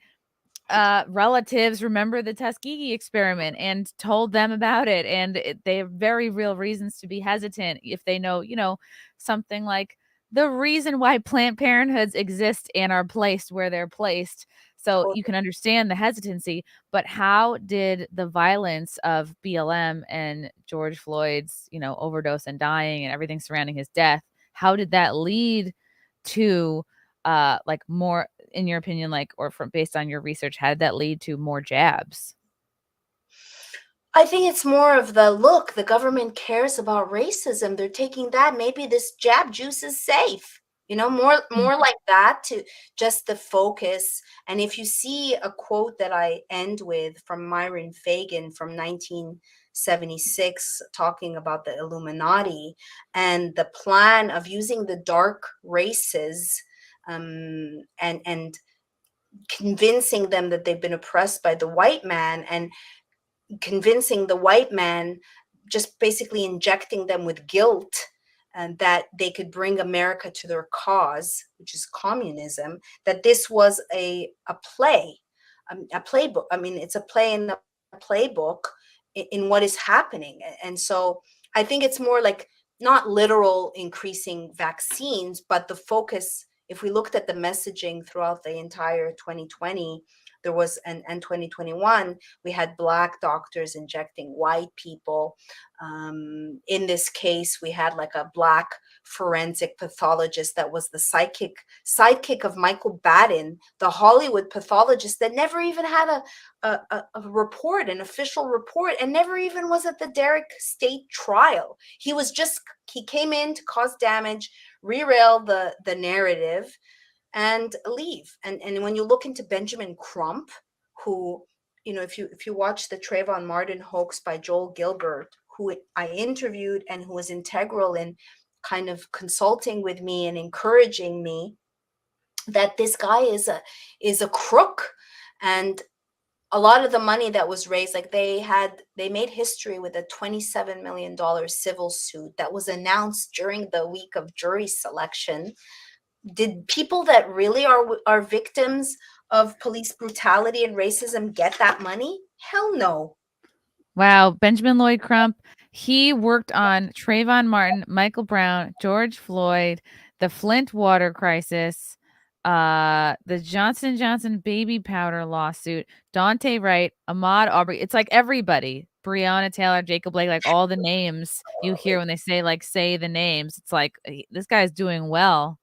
relatives remember the Tuskegee experiment and told them about it, and they have very real reasons to be hesitant if they know, something like the reason why Planned Parenthoods exist and are placed where they're placed. So you can understand the hesitancy, but how did the violence of BLM and George Floyd's, overdose and dying and everything surrounding his death, how did that lead to like more, in your opinion, based on your research, how did that lead to more jabs? I think it's more of the government cares about racism. They're taking that. Maybe this jab juice is safe, more like that, to just the focus. And if you see a quote that I end with from Myron Fagan from 1976, talking about the Illuminati and the plan of using the dark races, and convincing them that they've been oppressed by the white man, and convincing the white man, just basically injecting them with guilt, and that they could bring America to their cause, which is communism, that this was a playbook. I mean, it's a play in the playbook in what is happening. And so I think it's more like not literal increasing vaccines, but the focus if we looked at the messaging throughout the entire 2020, there was, and 2021, we had Black doctors injecting white people. In this case, we had like a Black forensic pathologist that was the sidekick of Michael Baden, the Hollywood pathologist that never even had a report, an official report, and never even was at the Derrick State trial. He came in to cause damage, derail the narrative, and leave. And when you look into Benjamin Crump, who, if you watch the Trayvon Martin hoax by Joel Gilbert, who I interviewed and who was integral in kind of consulting with me and encouraging me, that this guy is a crook. And a lot of the money that was raised, like they made history with a $27 million civil suit that was announced during the week of jury selection. Did people that really are victims of police brutality and racism get that money? Hell no. Wow. Benjamin Lloyd Crump, he worked on Trayvon Martin, Michael Brown, George Floyd, the Flint water crisis, the Johnson & Johnson baby powder lawsuit, Dante Wright, Ahmaud Arbery. It's like everybody. Breonna Taylor, Jacob Blake, like all the names you hear when they say the names. It's like this guy's doing well.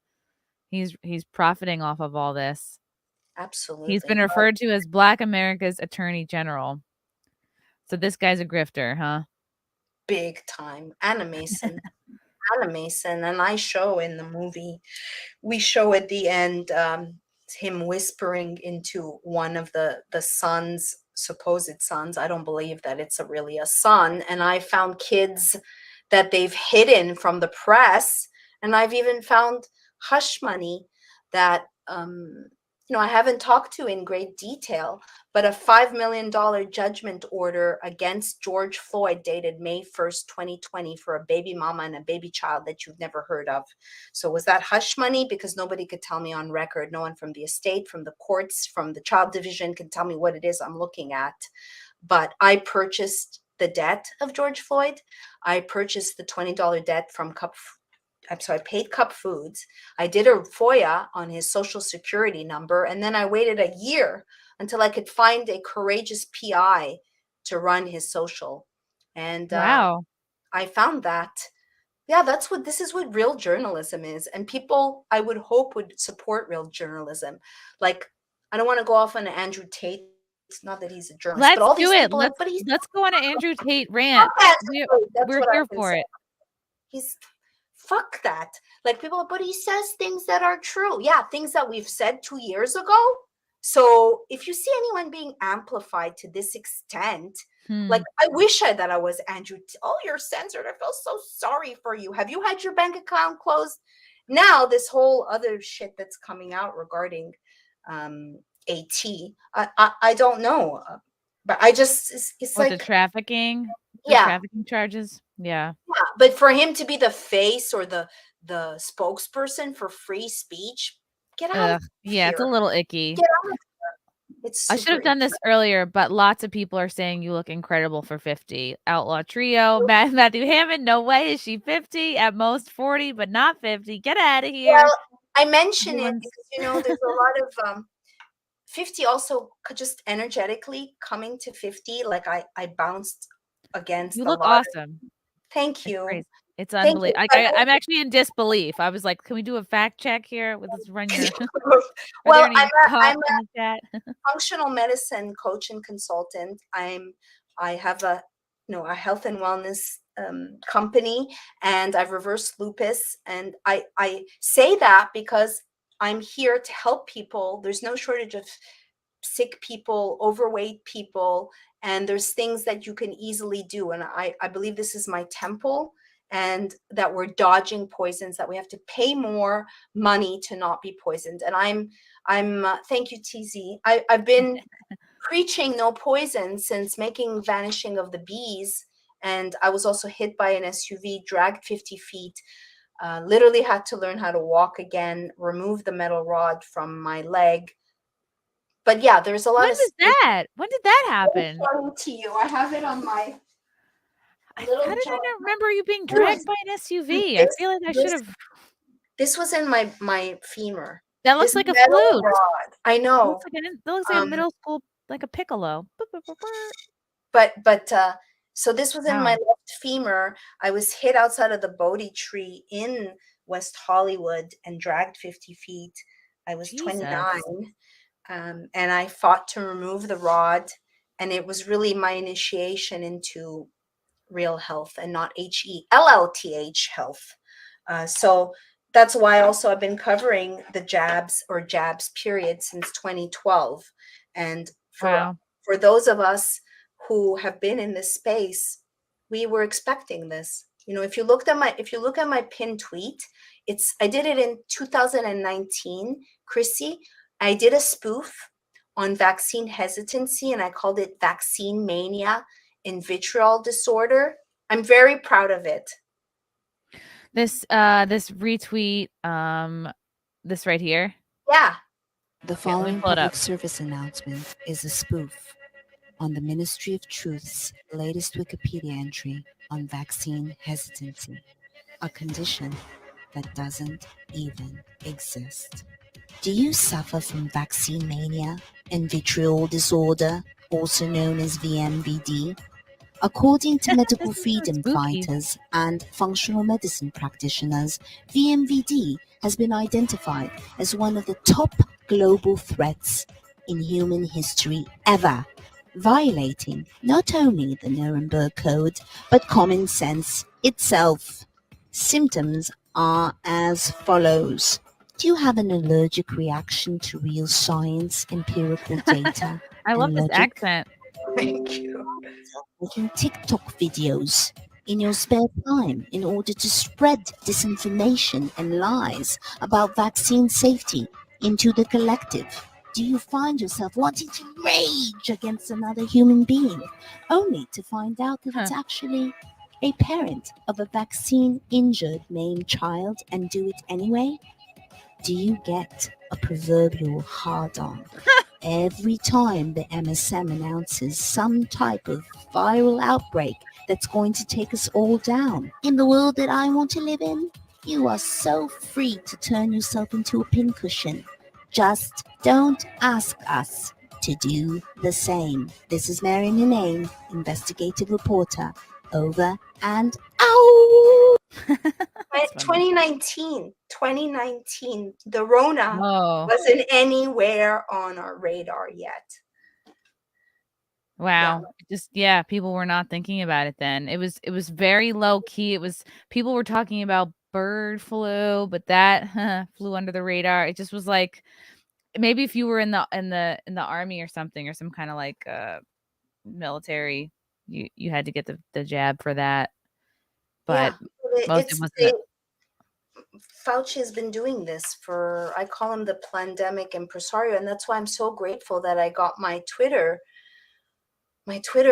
He's profiting off of all this. Absolutely. He's been referred to as Black America's Attorney General. So this guy's a grifter, huh? Big time. Anna Mason. And I show in the movie, we show at the end him whispering into one of the sons, supposed sons. I don't believe that it's really a son. And I found kids that they've hidden from the press. And I've even found hush money that I haven't talked to in great detail, but a $5 million judgment order against George Floyd dated May 1st, 2020 for a baby mama and a baby child that you've never heard of. So was that hush money? Because nobody could tell me on record. No one from the estate, from the courts, from the child division can tell me what it is I'm looking at. But I purchased the debt of George Floyd. I purchased the $20 debt from I paid Cup Foods. I did a FOIA on his social security number, and then I waited a year until I could find a courageous PI to run his social. And wow, I found that. Yeah, this is what real journalism is. And people, I would hope, would support real journalism. Like, I don't want to go off on Andrew Tate. It's not that he's a journalist, let's but all these do it. people Let's go on an Andrew Tate rant. We're here for it. Fuck that. Like people, but he says things that are true. Yeah, things that we've said 2 years ago. So if you see anyone being amplified to this extent, like I wish that I was Andrew. Oh, you're censored. I feel so sorry for you. Have you had your bank account closed? Now this whole other shit that's coming out regarding AT. I don't know, but I just it's like the trafficking. Yeah, trafficking charges. Yeah, but for him to be the face or the spokesperson for free speech, get out of yeah, here. it's a little icky. Get out of here. I should have done this earlier, but lots of people are saying you look incredible for 50. Outlaw Trio, Matthew Hammond, no way is she 50, at most 40, but not 50. Get out of here. Well, I mention it because there's a lot of 50 also just energetically coming to 50. Like I bounced against. You look awesome. Thank you. It's unbelievable. I'm actually in disbelief. I was like, can we do a fact check here? Let's run your. Well, I'm a functional medicine coach and consultant. I have a health and wellness company, and I've reversed lupus. And I say that because I'm here to help people. There's no shortage of sick people, overweight people, and there's things that you can easily do. And I believe this is my temple, and that we're dodging poisons, that we have to pay more money to not be poisoned. And I'm thank you, TZ. I've been preaching no poison since making Vanishing of the Bees. And I was also hit by an SUV, dragged 50 feet, literally had to learn how to walk again, remove the metal rod from my leg. But yeah, there's a lot of. When did that happen? To you, I have it on my. How did I not remember you being dragged by an SUV? I feel like I should have. This was in my femur. That looks This like a metal flute. rod. I That know. looks like a middle school, like a piccolo. But so this was in my Wow. left femur. I was hit outside of the Bodhi tree in West Hollywood and dragged 50 feet. I was 29, and I fought to remove the rod, and it was really my initiation into real health and not HELLTH health. So that's why also I've been covering the jabs period since 2012. And for those of us who have been in this space, we were expecting this. You know, if you look at my pinned tweet, I did it in 2019, Chrissy. I did a spoof on vaccine hesitancy, and I called it Vaccine Mania in Vitriol Disorder. I'm very proud of it. This retweet, this right here. Yeah. The following public service announcement is a spoof on the Ministry of Truth's latest Wikipedia entry on vaccine hesitancy, a condition that doesn't even exist. Do you suffer from vaccine mania and vitriol disorder, also known as VMVD? According to medical freedom fighters and functional medicine practitioners, VMVD has been identified as one of the top global threats in human history ever, violating not only the Nuremberg Code, but common sense itself. Symptoms are as follows. Do you have an allergic reaction to real science, empirical data? I love and this logic? accent. Thank you. Watching TikTok videos in your spare time in order to spread disinformation and lies about vaccine safety into the collective? Do you find yourself wanting to rage against another human being only to find out that it's actually a parent of a vaccine-injured maimed child and do it anyway? Do you get a proverbial hard-on every time the MSM announces some type of viral outbreak that's going to take us all down? In the world that I want to live in, you are so free to turn yourself into a pincushion. Just don't ask us to do the same. This is Maryam Henein, investigative reporter. Over and out. 2019, the Rona wasn't anywhere on our radar yet. Wow. People were not thinking about it then. It was very low key. People were talking about bird flu, but that flew under the radar. It just was like, maybe if you were in the army or something, or some kind of like military, you had to get the jab for that. But most it wasn't. Fauci has been doing this for, I call him the pandemic impresario, and that's why I'm so grateful that I got my Twitter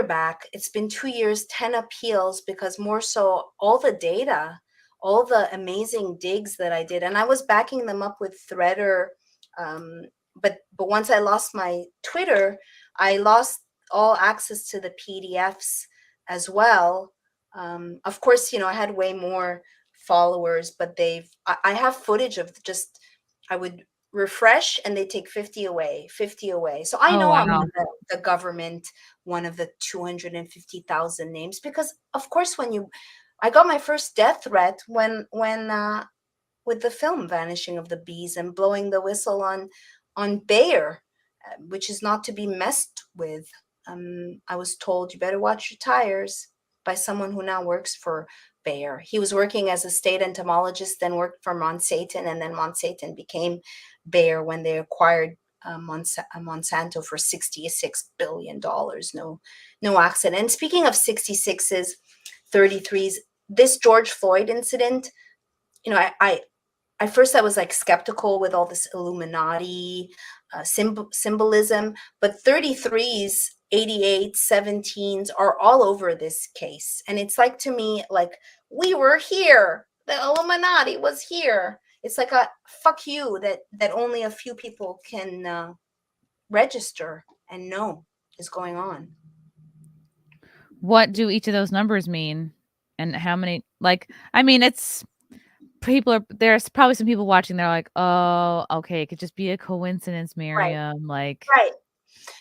back. It's been 2 years, 10 appeals, because more so all the data, all the amazing digs that I did, and I was backing them up with Threader, but once I lost my Twitter, I lost all access to the PDFs as well. Of course, I had way more followers, but I have footage of just, I would refresh and they take 50 away. So I know I'm on the government, one of the 250,000 names, because of course I got my first death threat when with the film Vanishing of the Bees and blowing the whistle on Bayer, which is not to be messed with. I was told, you better watch your tires, by someone who now works for Bayer. He was working as a state entomologist, then worked for Monsanto, and then Monsanto became Bayer when they acquired Monsanto for $66 billion. No accident. And speaking of 66s, 33s, this George Floyd incident, at first I was like skeptical with all this Illuminati symbolism, but 33s, 88s, 17s are all over this case. And it's like, to me, like, we were here. The Illuminati was here. It's like a fuck you that only a few people can register and know is going on. What do each of those numbers mean? And how many, it's there's probably some people watching, they're like, "Oh, okay, it could just be a coincidence, Right. Maryam." Like, Right.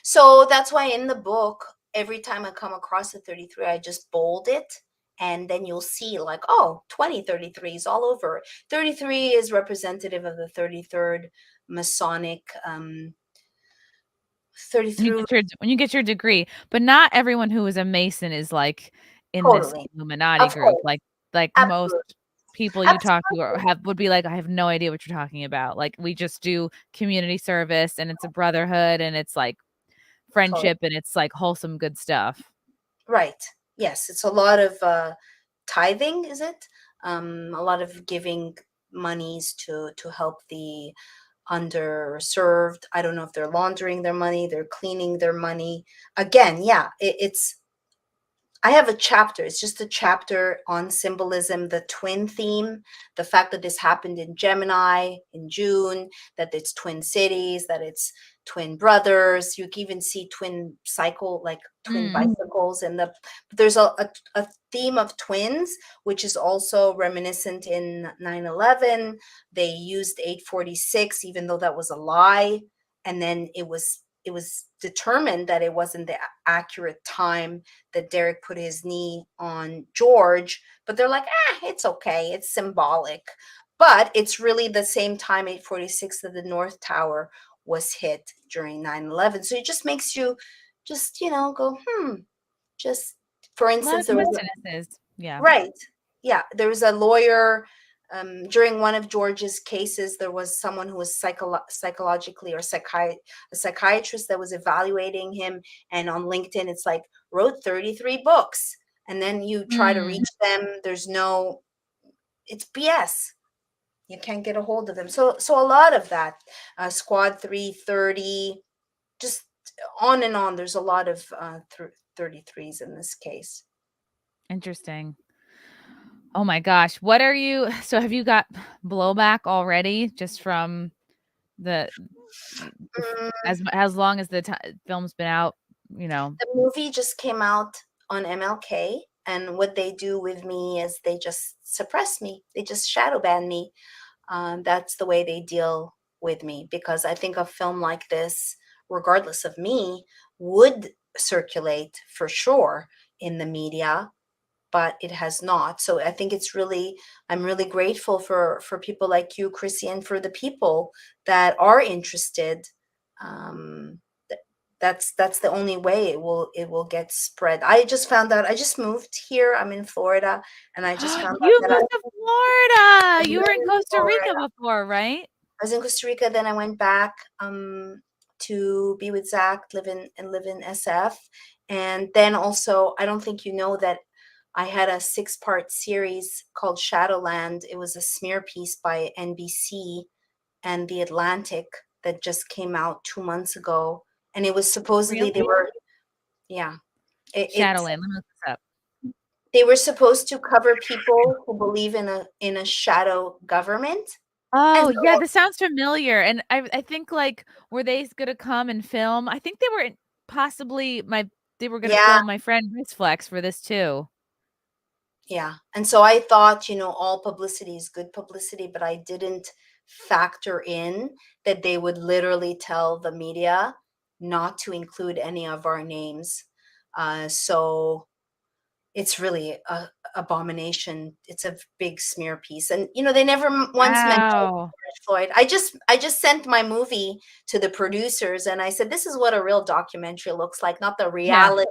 So that's why in the book, every time I come across a 33, I just bold it. And then you'll see like, oh, 2033s all over. 33 is representative of the 33rd Masonic when 33. you get your degree, but not everyone who is a Mason is like in this Totally. Illuminati Of group. course. Like most Absolutely. people you talk to Absolutely. would be like, I have no idea what you're talking about. Like, we just do community service, and it's a brotherhood, and it's like Totally. friendship, and it's like wholesome good stuff. Right. Yes, it's a lot of tithing, is it? A lot of giving monies to help the underserved. I don't know if they're laundering their money, they're cleaning their money. Again, yeah, it's I have a chapter. It's just a chapter on symbolism, the twin theme, the fact that this happened in Gemini in June, that it's twin cities, that it's twin brothers. You can even see twin bicycles, and there's a theme of twins, which is also reminiscent in 9/11. They used 846, even though that was a lie, and then it was determined that it wasn't the accurate time that Derek put his knee on George, but they're like, it's okay, it's symbolic. But it's really the same time, 846, that the North Tower was hit during 9/11. So it just makes you just, go, just, for A lot instance, of there was coincidences. Yeah. right. Yeah, there was a lawyer during one of George's cases. There was someone who was psychologically or a psychiatrist that was evaluating him, and on LinkedIn it's like, wrote 33 books, and then you try to reach them. It's BS. You can't get a hold of them. So a lot of that, Squad 330, just on and on. There's a lot of 33s in this case. Interesting. Oh my gosh. What are you so have you got blowback already just from the as long as the film's been out, The movie just came out on MLK, and what they do with me is they just suppress me. They just shadow ban me. That's the way they deal with me, because I think a film like this, regardless of me, would circulate for sure in the media, but it has not. So I think I'm really grateful for people like you, Chrissy, and for the people that are interested. That's the only way it will get spread. I just found out. I just moved here. I'm in Florida, and I just found out You that moved to Florida. You were in Costa Rica before, right? I was in Costa Rica. Then I went back to be with Zach, live in SF, and then also, I don't think you know that I had a 6-part series called Shadowland. It was a smear piece by NBC and The Atlantic that just came out 2 months ago. And it was supposedly they were, yeah. Shadowland. Let me look this up. They were supposed to cover people who believe in a shadow government. Oh, yeah, this sounds familiar. And I think, like, were they gonna come and film? I think they were possibly they were gonna film my friend Miss Flex for this too. Yeah. And so I thought, all publicity is good publicity, but I didn't factor in that they would literally tell the media not to include any of our names. So it's really a abomination. It's a big smear piece. And, they never once mentioned George Floyd. I just sent my movie to the producers, and I said, this is what a real documentary looks like, not the reality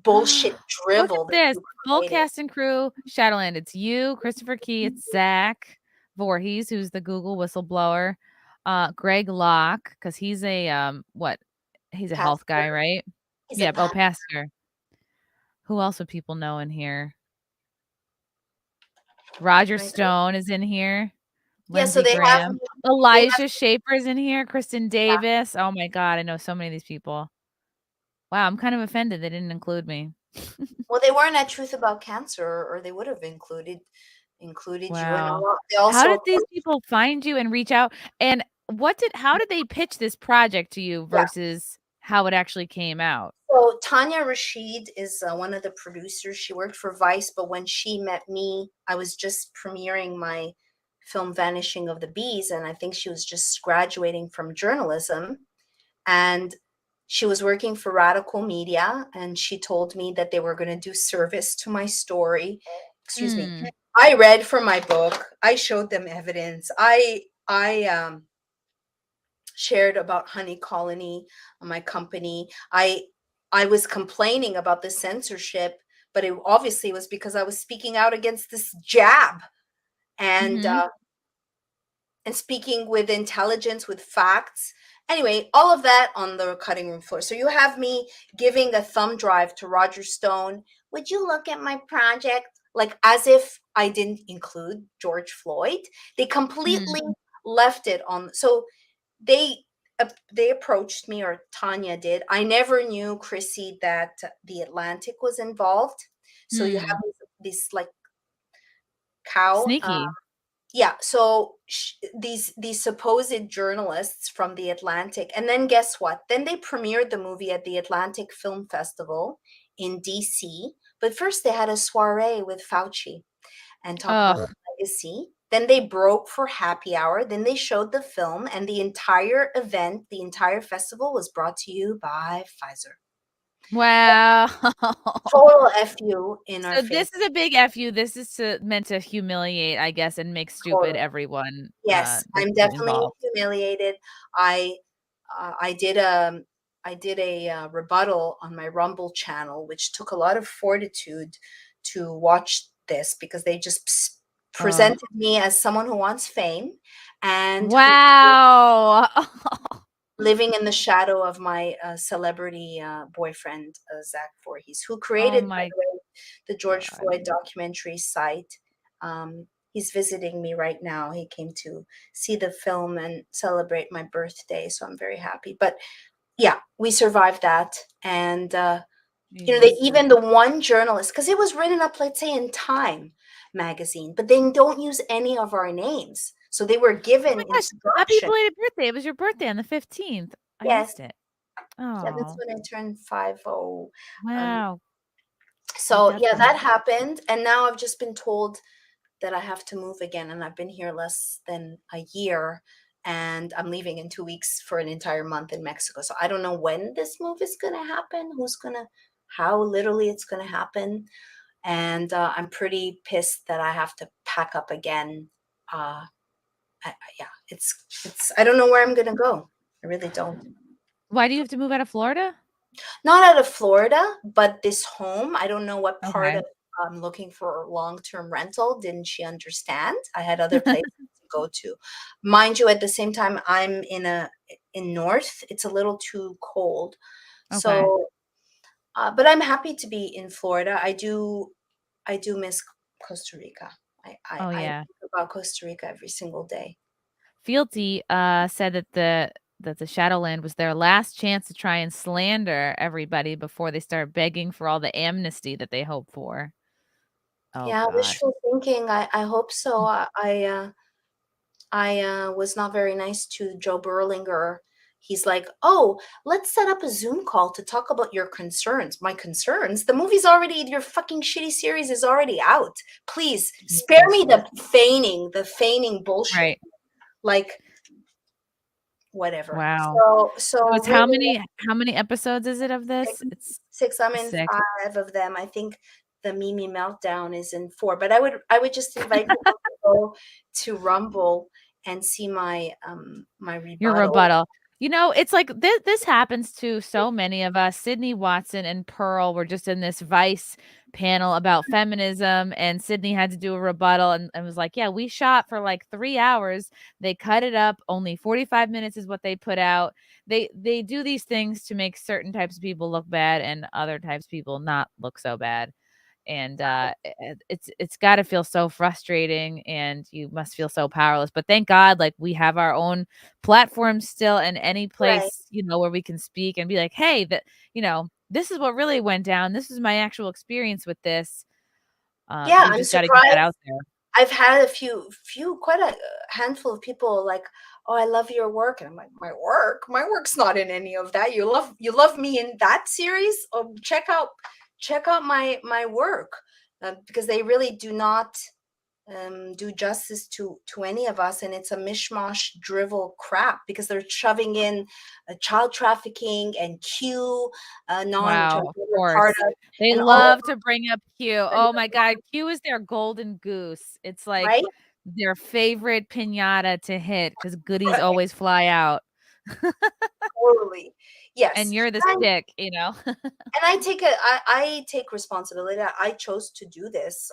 bullshit drivel. Look at this. Full cast and crew, Shadowland. It's you, Christopher Key, it's Zach Voorhees, who's the Google whistleblower, Greg Locke, because he's a he's a health guy, right? Pastor. Who else would people know in here? Roger Stone is in here. Lindsey Graham. Elijah Schaefer's in here. Kristen Davis. Oh my God, I know so many of these people. Wow, I'm kind of offended they didn't include me. Well, they weren't at Truth About Cancer, or they would have included you. And they also, how did these people find you and reach out? And how did they pitch this project to you versus how it actually came out? So Tanya Rashid is one of the producers. She worked for Vice, but when she met me, I was just premiering my film Vanishing of the Bees, and I think she was just graduating from journalism, and she was working for Radical Media, and she told me that they were going to do service to my story. Excuse me. I read from my book. I showed them evidence. I shared about Honey Colony, my company. I was complaining about the censorship, but it obviously was because I was speaking out against this jab, and speaking with intelligence, with facts. Anyway, all of that on the cutting room floor. So you have me giving a thumb drive to Roger Stone. Would you look at my project? Like, as if I didn't include George Floyd. They completely left it on. So they approached me, or Tanya did. I never knew, Chrissie, that the Atlantic was involved. So you have this like cow. Sneaky. Yeah, so these supposed journalists from the Atlantic, and then guess what? Then they premiered the movie at the Atlantic Film Festival in DC. But first they had a soiree with Fauci and talked about legacy. Then they broke for happy hour. Then they showed the film, and the entire event, the entire festival was brought to you by Pfizer. Wow. Total FU in our So face. this is a big FU. This is meant to humiliate, I guess, and make stupid everyone. Yes, I'm that's definitely involved. humiliated. I did a rebuttal on my Rumble channel, which took a lot of fortitude to watch this, because they just presented me as someone who wants fame and wow. living in the shadow of my celebrity boyfriend, Zach Voorhees, who created, by the way, the George Floyd documentary site. He's visiting me right now. He came to see the film and celebrate my birthday, so I'm very happy. But yeah, we survived that. And they, even the one journalist, because it was written up, let's say, in Time magazine, but they don't use any of our names. So they were given instruction. Happy belated birthday. It was your birthday on the 15th. I missed it. Oh. Yeah, that's when I turned 50. Wow. So yeah, that happened. And now I've just been told that I have to move again. And I've been here less than a year. And I'm leaving in 2 weeks for an entire month in Mexico. So I don't know when this move is going to happen, how literally it's going to happen. And I'm pretty pissed that I have to pack up again. It's I don't know where I'm going to go. I really don't. Why do you have to move out of Florida? Not out of Florida, but this home. I don't know what part of I'm looking for a long-term rental. Didn't she understand? I had other places to go to. Mind you, at the same time, I'm in North. It's a little too cold. Okay. So, but I'm happy to be in Florida. I do miss Costa Rica. I think about Costa Rica every single day. Fealty said that the Shadowland was their last chance to try and slander everybody before they start begging for all the amnesty that they hope for. Oh, yeah, God. wishful thinking. I hope so. I was not very nice to Joe Berlinger. He's like, oh, let's set up a Zoom call to talk about your concerns. My concerns? The movie's already, your fucking shitty series is already out. Please spare me the feigning bullshit. Right. Like, whatever. Wow. So it's really, how many episodes is it of this? It's 6. I'm in 5 of them. I think the Mimi Meltdown is in 4. But I would just invite people to go to Rumble and see my rebuttal. Your rebuttal. It's like this happens to so many of us. Sydney Watson and Pearl were just in this Vice panel about feminism, and Sydney had to do a rebuttal and was like, yeah, we shot for like 3 hours. They cut it up. Only 45 minutes is what they put out. They do these things to make certain types of people look bad and other types of people not look so bad. And it's got to feel so frustrating, and you must feel so powerless. But thank God, like, we have our own platform still, and any place, where we can speak and be like, hey, this is what really went down. This is my actual experience with this. Yeah, you I'm just got to surprised. get that out there. I've had quite a handful of people like, oh, I love your work. And I'm like, my work's not in any of that. You love me in that series? Oh, check out my work, because they really do not do justice to any of us, and it's a mishmash drivel crap because they're shoving in child trafficking and Q, Wow, of course. part of, They and all love of to bring up Q. Oh my God, Q is their golden goose. It's like right. their favorite piñata to hit because goodies Right. always fly out. Totally. Yes. And you're the stick, you know? And I take responsibility. I chose to do this.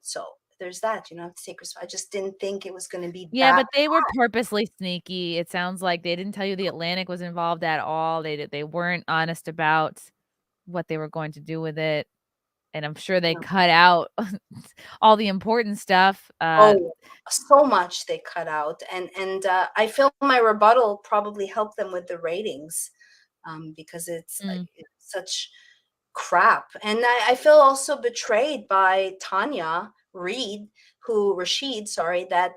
So there's that, I have to take I just didn't think it was going to be Yeah, that but they were bad. purposely sneaky. It sounds like they didn't tell you the Atlantic was involved at all. They weren't honest about what they were going to do with it. And I'm sure they cut out all the important stuff. Oh, so much they cut out, and I feel my rebuttal probably helped them with the ratings, because it's such crap. And I feel also betrayed by Tanya Rashid, sorry, that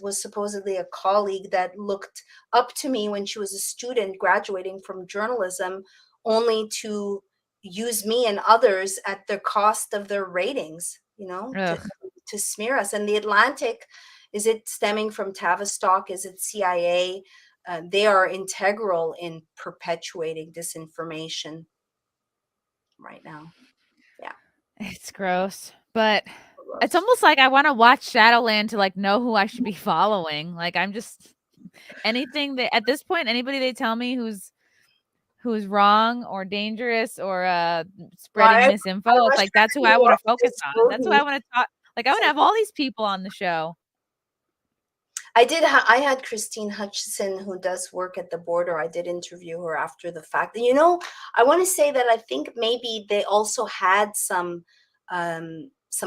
was supposedly a colleague that looked up to me when she was a student graduating from journalism, only to use me and others at the cost of their ratings, to smear us. And the Atlantic, is it stemming from Tavistock? Is it CIA? They are integral in perpetuating disinformation right now. Yeah. It's gross. But it's almost like I want to watch Shadowland to like know who I should be following. Like I'm just anything that at this point, anybody they tell me who's wrong or dangerous or spreading misinfo, it's like that's who I want to focus on. That's who I want to talk. Like I want to have all these people on the show. I had Christine Hutchison, who does work at the border. I did interview her after the fact. And, I want to say that I think maybe they also had some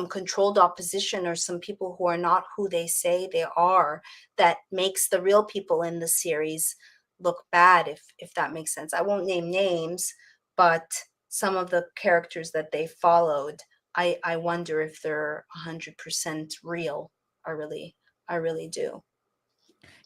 controlled opposition, or some people who are not who they say they are, that makes the real people in the series look bad, if that makes sense. I won't name names, but some of the characters that they followed, I wonder if they're 100% real. I really do.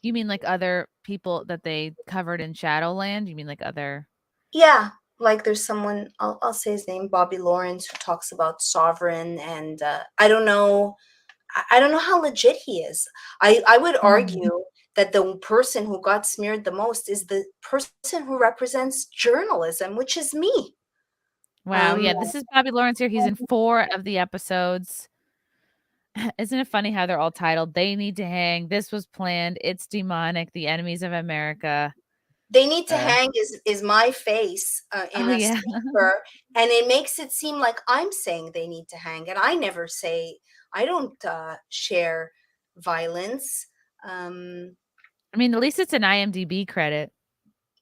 You mean like other people that they covered in Shadowland? You mean like other? Yeah, like there's someone, I'll say his name, Bobby Lawrence, who talks about Sovereign, and I don't know how legit he is. I would argue that the person who got smeared the most is the person who represents journalism, which is me. Wow, yeah, this is Bobby Lawrence here. He's in 4 of the episodes. Isn't it funny how they're all titled, They Need to Hang, This Was Planned, It's Demonic, The Enemies of America. They Need to Hang is my face in a yeah. sticker, and it makes it seem like I'm saying they need to hang, and I never say, I don't share violence. I mean, at least it's an IMDb credit.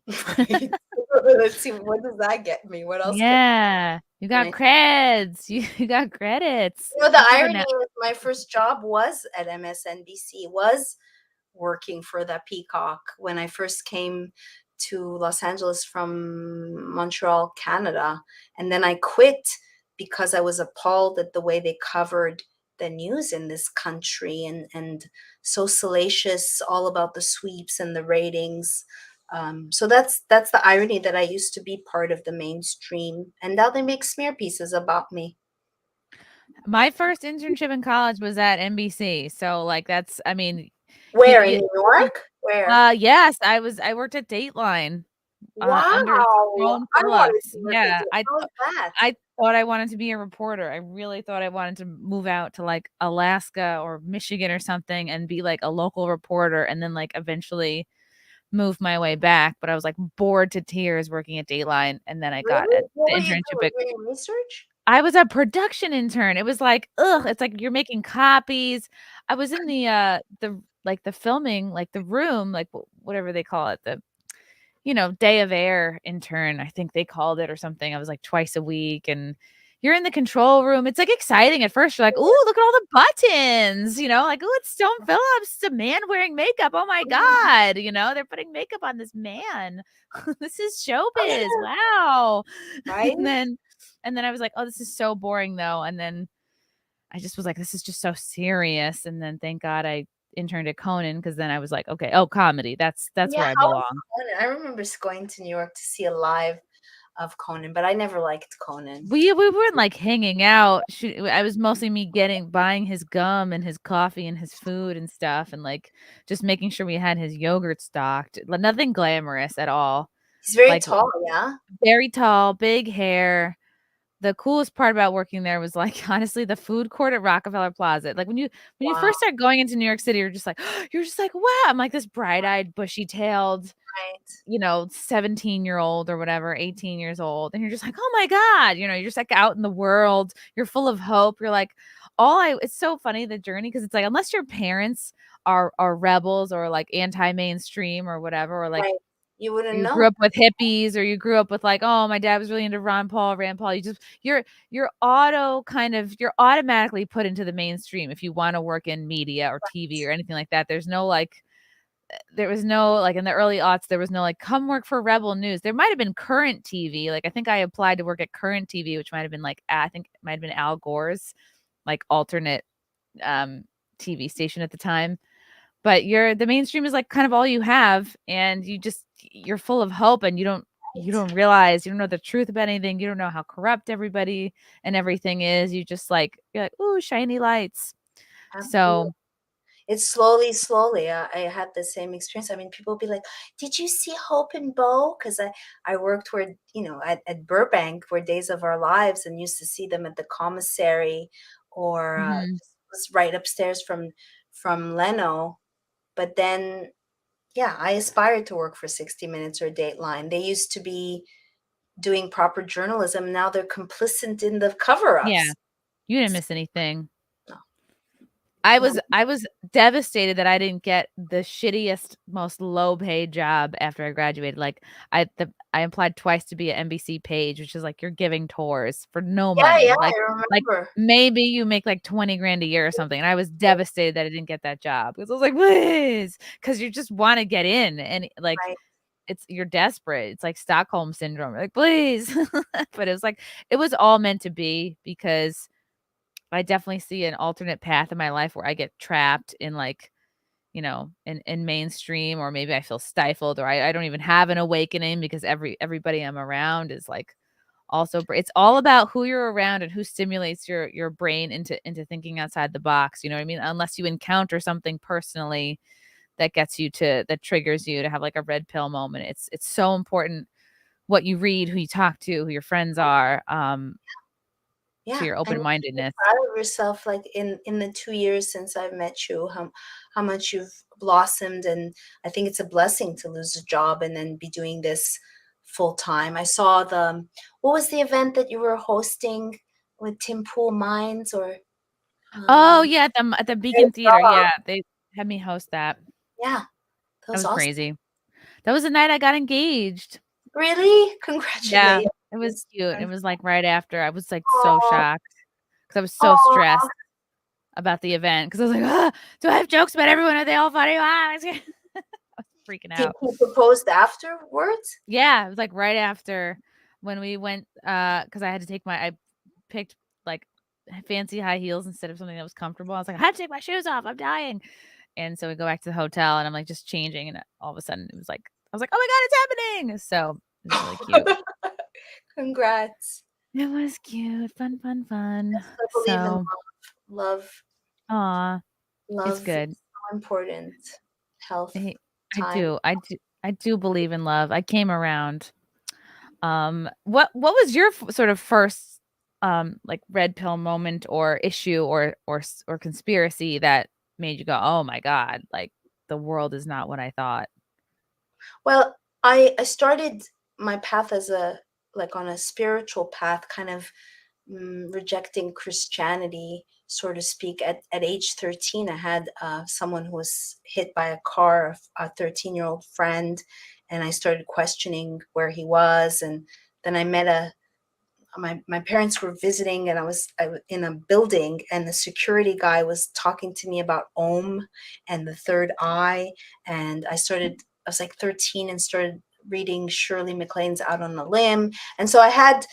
Let's see, what does that get me? What else? Yeah, you got creds. You got credits. The irony is my first job was at MSNBC, was working for the Peacock when I first came to Los Angeles from Montreal, Canada. And then I quit because I was appalled at the way they covered the news in this country, and so salacious, all about the sweeps and the ratings. So that's the irony, that I used to be part of the mainstream, and now they make smear pieces about me. My first internship in college was at NBC. So like that's, I mean, where in New York? Where? Yes, I worked at Dateline. Under Ron Phillips. Yeah, I thought I wanted to be a reporter. I really thought I wanted to move out to like Alaska or Michigan or something and be like a local reporter, and then like eventually move my way back. But I was like bored to tears working at Dateline, and then I got the internship. Research? I was a production intern. It was like, it's like you're making copies. I was in the filming, like the room, like whatever they call it, the day of air intern, I think they called it, or something. I was like twice a week, and you're in the control room. It's like exciting at first. You're like, ooh, look at all the buttons, like, ooh, it's Stone Phillips, it's a man wearing makeup. Oh my God. They're putting makeup on this man. This is showbiz. Wow. Right? And then I was like, oh, this is so boring though. And then I just was like, this is just so serious. And then thank God I interned at Conan, because then I was like, okay, comedy. That's where I belong. I remember going to New York to see a live of Conan, but I never liked Conan. We weren't like hanging out. I was mostly me buying his gum and his coffee and his food and stuff, and like just making sure we had his yogurt stocked. Nothing glamorous at all. He's very Like tall, yeah. very tall, big hair. The coolest part about working there was like honestly the food court at Rockefeller Plaza. Like when you first start going into New York City, you're just like wow. I'm like this bright-eyed, bushy-tailed, right, 17-year-old or whatever, 18 years old, and you're just like, oh my god, you're just like out in the world. You're full of hope. You're like, it's so funny, the journey, because it's like unless your parents are rebels or like anti-mainstream or whatever, or like right. You wouldn't you know. grew up with hippies, or you grew up with like, oh, my dad was really into Rand Paul. You're automatically put into the mainstream if you want to work in media or TV or anything like that. There was no like in the early aughts, there was no like, come work for Rebel News. There might have been Current TV. Like I think I applied to work at Current TV, which might have been like, I think it might have been Al Gore's like alternate TV station at the time. But the mainstream is like kind of all you have, and you're full of hope, and you don't realize, you don't know the truth about anything. You don't know how corrupt everybody and everything is. You're like, ooh, shiny lights. Absolutely. So it's slowly. I had the same experience. I mean, people be like, did you see Hope and Bo? Because I worked where, at Burbank, where Days of Our Lives, and used to see them at the commissary, or was right upstairs from Leno. But then, yeah, I aspired to work for 60 Minutes or Dateline. They used to be doing proper journalism. Now they're complicit in the cover-ups. yeah, you didn't miss anything. I was devastated that I didn't get the shittiest, most low-paid job after I graduated. Like I applied twice to be an NBC page, which is like you're giving tours for no money. Yeah, like, I remember. Maybe you make like 20 grand a year or something. And I was devastated that I didn't get that job, because I was like, please, because you just want to get in, and like you're desperate. It's like Stockholm syndrome. You're like, please. But it was all meant to be, because I definitely see an alternate path in my life where I get trapped in like, in mainstream, or maybe I feel stifled, or I don't even have an awakening, because everybody I'm around is like also, it's all about who you're around and who stimulates your brain into thinking outside the box. You know what I mean? Unless you encounter something personally that triggers you to have like a red pill moment. It's so important what you read, who you talk to, who your friends are. To your open-mindedness. Proud of yourself, like in the 2 years since I've met you, how much you've blossomed, and I think it's a blessing to lose a job and then be doing this full time. I saw what was the event that you were hosting with Tim Pool Mines, or oh yeah, at the Beacon Theater. Yeah, they had me host that. Yeah, that was awesome. Crazy. That was the night I got engaged. Really? Congratulations. Yeah, it was cute. It was like right after. I was like so shocked, because I was so stressed about the event, because I was like, do I have jokes about everyone? Are they all funny? I was freaking out. Did you propose afterwards? Yeah, it was like right after, when we went, because I picked like fancy high heels instead of something that was comfortable. I was like, I have to take my shoes off. I'm dying. And so we go back to the hotel, and I'm like just changing, and all of a sudden it was like, I was like, oh my God, it's happening. So it was really cute. Congrats. It was cute. Fun. I believe in love. Aw. Love. It's good. Is so important. Health. I do believe in love. I came around. What was your sort of first like red pill moment or issue or conspiracy that made you go, oh my God, like the world is not what I thought? Well, I started my path on a spiritual path, kind of rejecting Christianity, so to speak. At age 13, I had someone who was hit by a car, a 13-year-old friend, and I started questioning where he was. And then I met my parents were visiting, and I was in a building, and the security guy was talking to me about Om and the third eye. And I was like 13 and started reading Shirley MacLaine's Out on a Limb. And so I had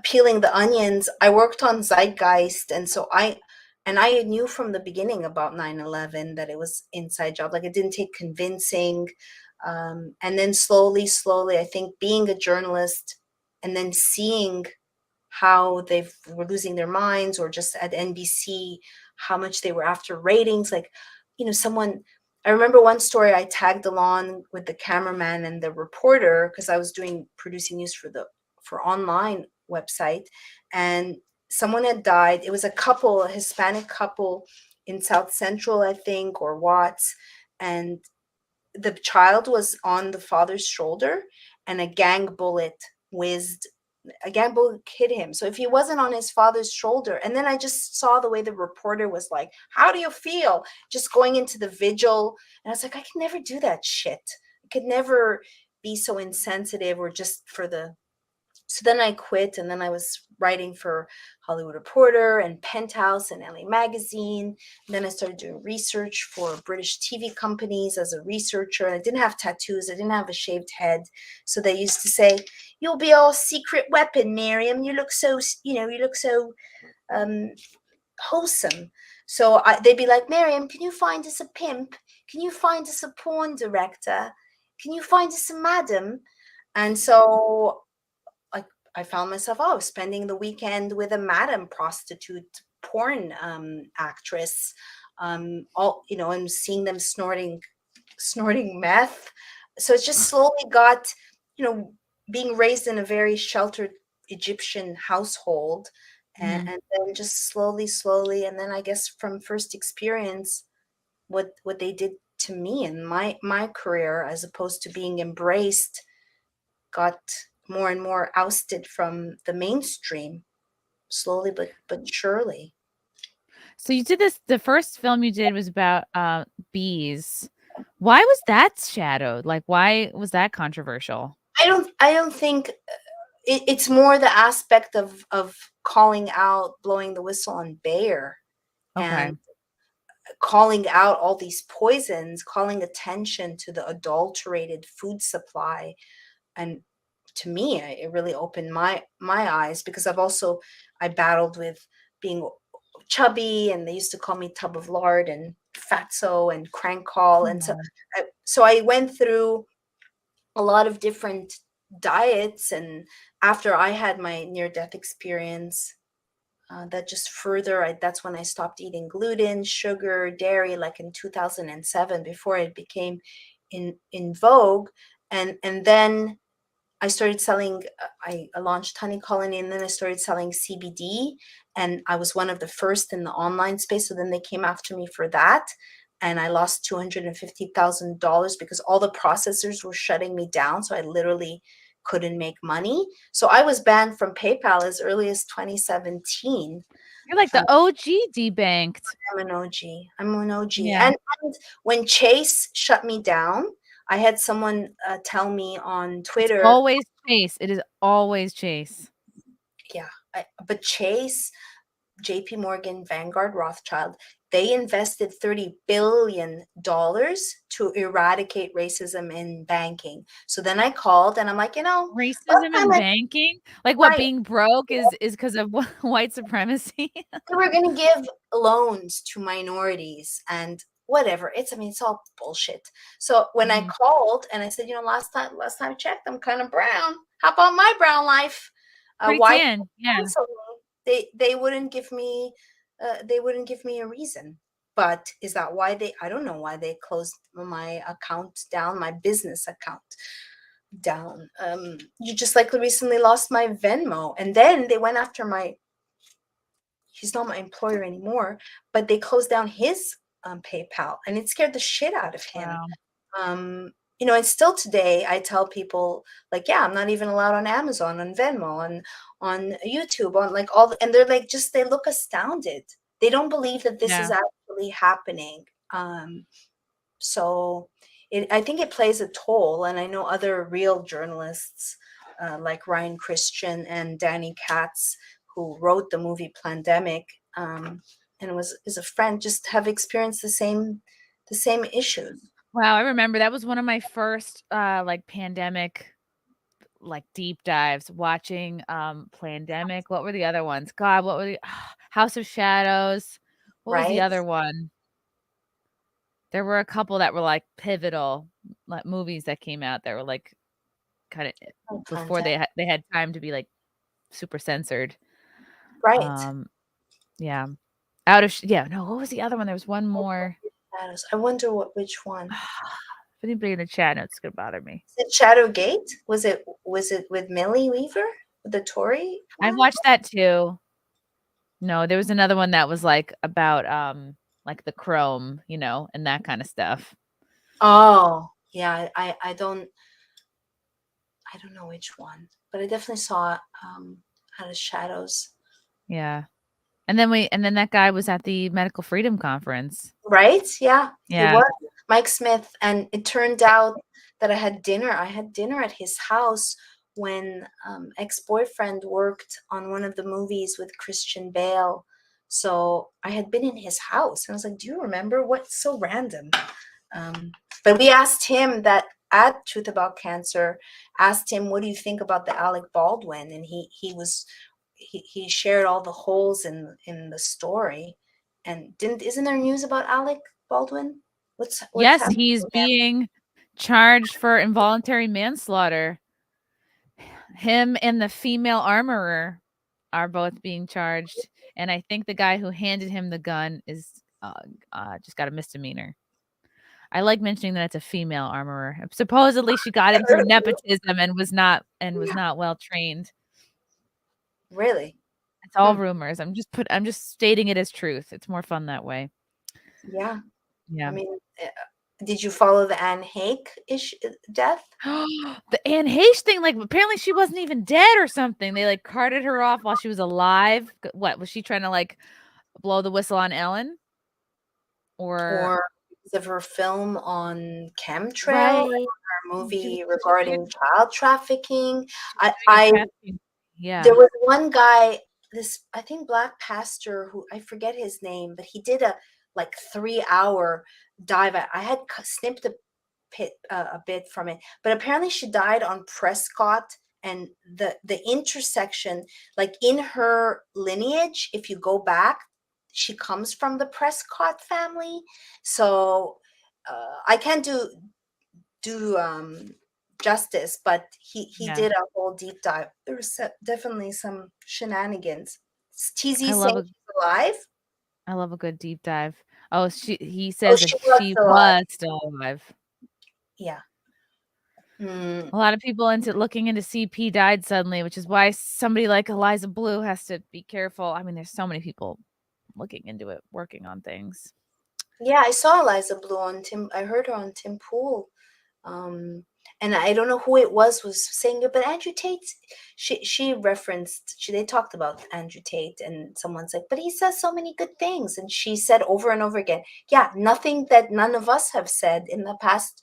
peeling the onions. I worked on Zeitgeist. And so I knew from the beginning about 9/11 that it was inside job. Like, it didn't take convincing. And then slowly, I think being a journalist and then seeing how they were losing their minds, or just at NBC, how much they were after ratings. Like, I remember one story I tagged along with the cameraman and the reporter, because I was producing news for online website, and someone had died. It was a Hispanic couple in South Central, I think, or Watts, and the child was on the father's shoulder, and a gang bullet hit him. So if he wasn't on his father's shoulder, and then I just saw the way the reporter was like, how do you feel? Just going into the vigil. And I was like, I can never do that shit. I could never be so insensitive, or just so then I quit, and then I was writing for Hollywood Reporter and Penthouse and LA Magazine. And then I started doing research for British TV companies as a researcher. And I didn't have tattoos. I didn't have a shaved head. So they used to say, you'll be our secret weapon, Maryam. You look so wholesome. So they'd be like, Maryam, can you find us a pimp? Can you find us a porn director? Can you find us a madam? And so I found myself, spending the weekend with a madam prostitute porn actress, and seeing them snorting meth. So it just slowly got, being raised in a very sheltered Egyptian household, and then just slowly, and then I guess from first experience, what they did to me and my career, as opposed to being embraced, got more and more ousted from the mainstream, slowly but surely. So you did this. The first film you did was about bees. Why was that shadowed? Like, why was that controversial? I don't think it's more the aspect of calling out, blowing the whistle on Bayer, and calling out all these poisons, calling attention to the adulterated food supply. And to me, it really opened my eyes, because I battled with being chubby, and they used to call me tub of lard and fatso and crank call. And so I went through a lot of different diets, and after I had my near-death experience, that just that's when I stopped eating gluten, sugar, dairy, like in 2007, before it became in vogue. And then I started selling, I launched Honey Colony, and then I started selling CBD, and I was one of the first in the online space. So then they came after me for that, and I lost $250,000 because all the processors were shutting me down. So I literally couldn't make money. So I was banned from PayPal as early as 2017. You're like the OG debanked. I'm an OG. Yeah. And when Chase shut me down, I had someone tell me on Twitter. It's always Chase. It is always Chase. Yeah. But Chase, JP Morgan, Vanguard, Rothschild, they invested $30 billion to eradicate racism in banking. So then I called, and I'm like, racism in banking? Like what, being broke is because of white supremacy? We're going to give loans to minorities and whatever. It's all bullshit. So when I called and I said, last time I checked, I'm kind of brown. How about my brown life? Why tan, yeah. They wouldn't give me a reason. But is that why I don't know why they closed my account down, my business account down. You just like recently lost my Venmo, and then they went after he's not my employer anymore, but they closed down his PayPal, and it scared the shit out of him. Wow. And still today I tell people, like, I'm not even allowed on Amazon, on Venmo, on YouTube, on like and they're like, they look astounded. They don't believe that this is actually happening. So I think it plays a toll. And I know other real journalists like Ryan Christian and Danny Katz, who wrote the movie Plandemic, and is a friend, just have experienced the same issues. Wow, I remember that was one of my first pandemic deep dives, watching Plandemic. What were the other ones? God, what were the House of Shadows? What was the other one? There were a couple that were pivotal movies that came out that were kind of Oh, before they had time to be like super censored. Right. Yeah. Out of no, what was the other one? There was one more. Shadows. I wonder which one. If anybody in the chat knows, it's gonna bother me. Is it Shadowgate? Was it with Millie Weaver? The Tory? I watched that too. No, there was another one that was like about like the chrome, and that kind of stuff. Oh, yeah. I don't know which one, but I definitely saw Out of Shadows. Yeah. And then that guy was at the Medical Freedom Conference. Right? Yeah. Yeah. He was Mike Smith, and it turned out that I had dinner at his house when ex-boyfriend worked on one of the movies with Christian Bale. So I had been in his house and I was like, do you remember? What's so random? But we asked him that at Truth About Cancer, asked him, what do you think about the Alec Baldwin? And he shared all the holes in the story. And isn't there news about Alec Baldwin? What's yes, happening? He's being charged for involuntary manslaughter. Him and the female armorer are both being charged, and I think the guy who handed him the gun is just got a misdemeanor. I like mentioning that it's a female armorer. Supposedly, she got in through nepotism and was not well trained. Really? It's all rumors. I'm just stating it as truth. It's more fun that way. Yeah. Yeah. I mean, did you follow the Anne Heche death? The Anne Heche thing, like apparently she wasn't even dead or something. They like carted her off while she was alive. What was she trying to like blow the whistle on Ellen? Or because of her film on chemtrail, Right. or her movie regarding child trafficking. Yeah. There was one guy, I think black pastor, who I forget his name, but he did a like 3-hour dive. I had snipped a bit from it, but apparently she died on Prescott, and the intersection, like in her lineage, if you go back, she comes from the Prescott family. So I can't do justice, but he did a whole deep dive. There was definitely some shenanigans. TZ saying she's alive. I love a good deep dive. Oh, he says that she was still alive. Yeah. A lot of people looking into CP died suddenly, which is why somebody like Eliza Blue has to be careful. I mean, there's so many people looking into it, working on things. Yeah, I saw Eliza Blue on I heard her on Tim Pool. And I don't know who it was saying it, but Andrew Tate, they talked about Andrew Tate, and someone's like, but he says so many good things. And she said over and over again, yeah, nothing that none of us have said in the past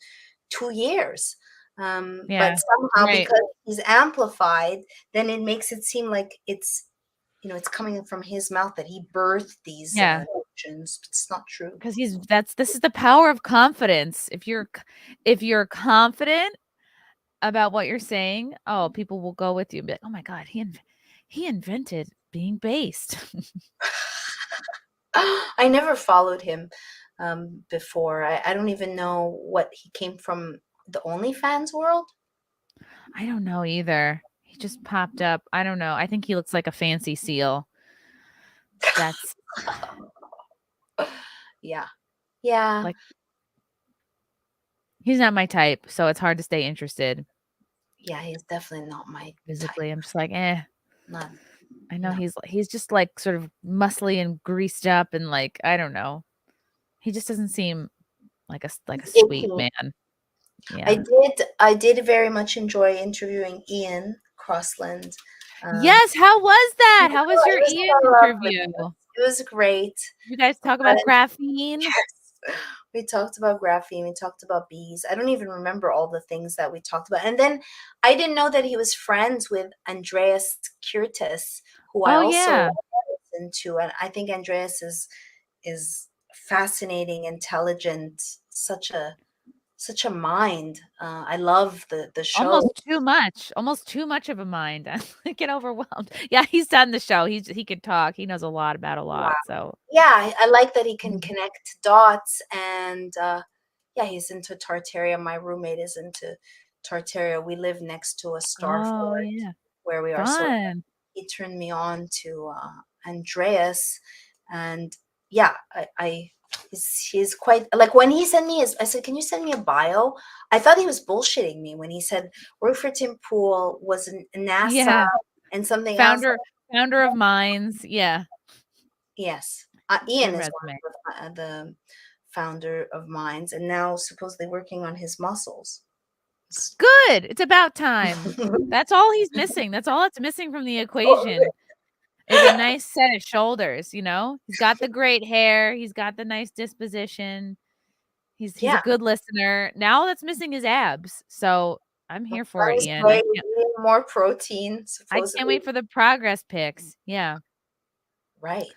2 years. But somehow because he's amplified, then it makes it seem like it's coming from his mouth that he birthed these notions. It's not true. Because this is the power of confidence. If you're confident about what you're saying, people will go with you and be like, oh my God, he invented being based. I never followed him before. I don't even know what he came from, the OnlyFans world. I don't know either. He just popped up. I don't know. I think he looks like a fancy seal. That's yeah. Like, he's not my type, so it's hard to stay interested. Yeah, he's definitely not my physically type. I'm just like, Not. I know he's just like sort of muscly and greased up, and like, I don't know. He just doesn't seem like a sweet man. Yeah. I did very much enjoy interviewing Ian Crossland. Yes, how was that? How was your Ian interview? It was great. You guys talk about graphene? Yes. We talked about graphene. We talked about bees. I don't even remember all the things that we talked about. And then I didn't know that he was friends with Andreas Curtis, who I also listened to. And I think Andreas is fascinating, intelligent, such a mind. I love the show. Almost too much of a mind. I get overwhelmed. Yeah, he's done the show. He can talk. He knows a lot about a lot. So yeah, I like that he can connect dots. And he's into Tartaria. My roommate is into Tartaria. We live next to a star Oh, fort yeah. where we are. So Fun. he turned me on to Andreas, and yeah, he's quite like when he sent me his. I said, "Can you send me a bio?" I thought he was bullshitting me when he said worked for Tim Pool, was in NASA, Yeah. and something else. Founder of Minds. Yeah. Yes, Ian Good is resume. one of the founder of Minds, and now supposedly working on his muscles. Good. It's about time. That's all he's missing. That's all that's missing from the equation is a nice set of shoulders, you know? He's got the great hair. He's got the nice disposition. He's a good listener. Now all that's missing is abs. So I'm here for it, Ian. Eating more protein. I can't Supposedly. wait for the progress pics. Yeah. Right. And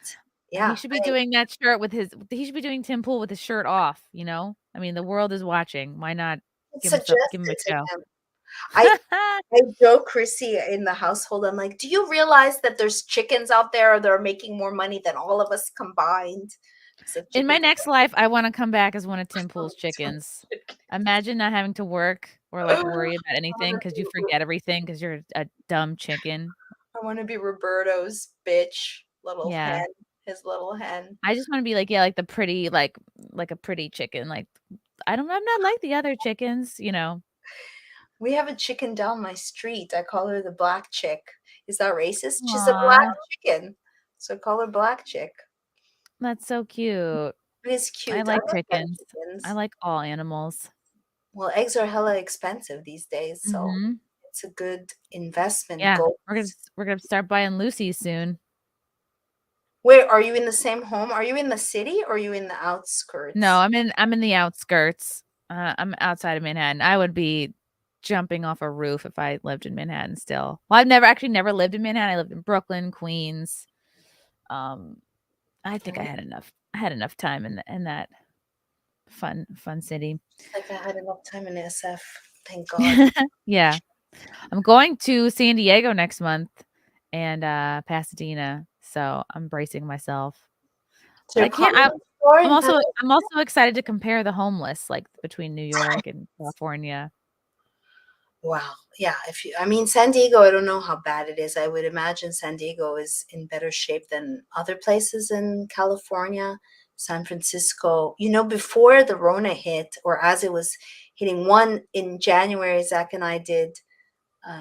Yeah. he should be doing that shirt with he should be doing Tim Pool with his shirt off, you know? I mean, the world is watching. Why not give him a show? I joke Chrissy in the household. I'm like, do you realize that there's chickens out there that are making more money than all of us combined? In my next life, I want to come back as one of Tim Pool's chickens. Imagine not having to work or like worry about anything because you forget everything because you're a dumb chicken. I want to be Roberto's bitch, little Yeah. hen, his little hen. I just want to be like, yeah, like the pretty, like a pretty chicken. Like, I'm not like the other chickens, you know. We have a chicken down my street. I call her the black chick. Is that racist? She's a black chicken. So I call her black chick. That's so cute. It is cute. I like chickens. I like all animals. Well, eggs are hella expensive these days, so it's a good investment. Yeah, we're gonna start buying Lucy's soon. Where are you in the same home? Are you in the city or are you in the outskirts? No, I'm in the outskirts. I'm outside of Manhattan. I would be jumping off a roof if I lived in Manhattan still. Well, I've never lived in Manhattan. I lived in Brooklyn, Queens. I think I had enough time in that fun city. Like I had enough time in SF. Thank God. Yeah. I'm going to San Diego next month and Pasadena, so I'm bracing myself. So I'm also excited to compare the homeless, like between New York and California. Wow. Yeah. San Diego, I don't know how bad it is. I would imagine San Diego is in better shape than other places in California, San Francisco. You know, before the Rona hit, or as it was hitting, in January, Zach and I did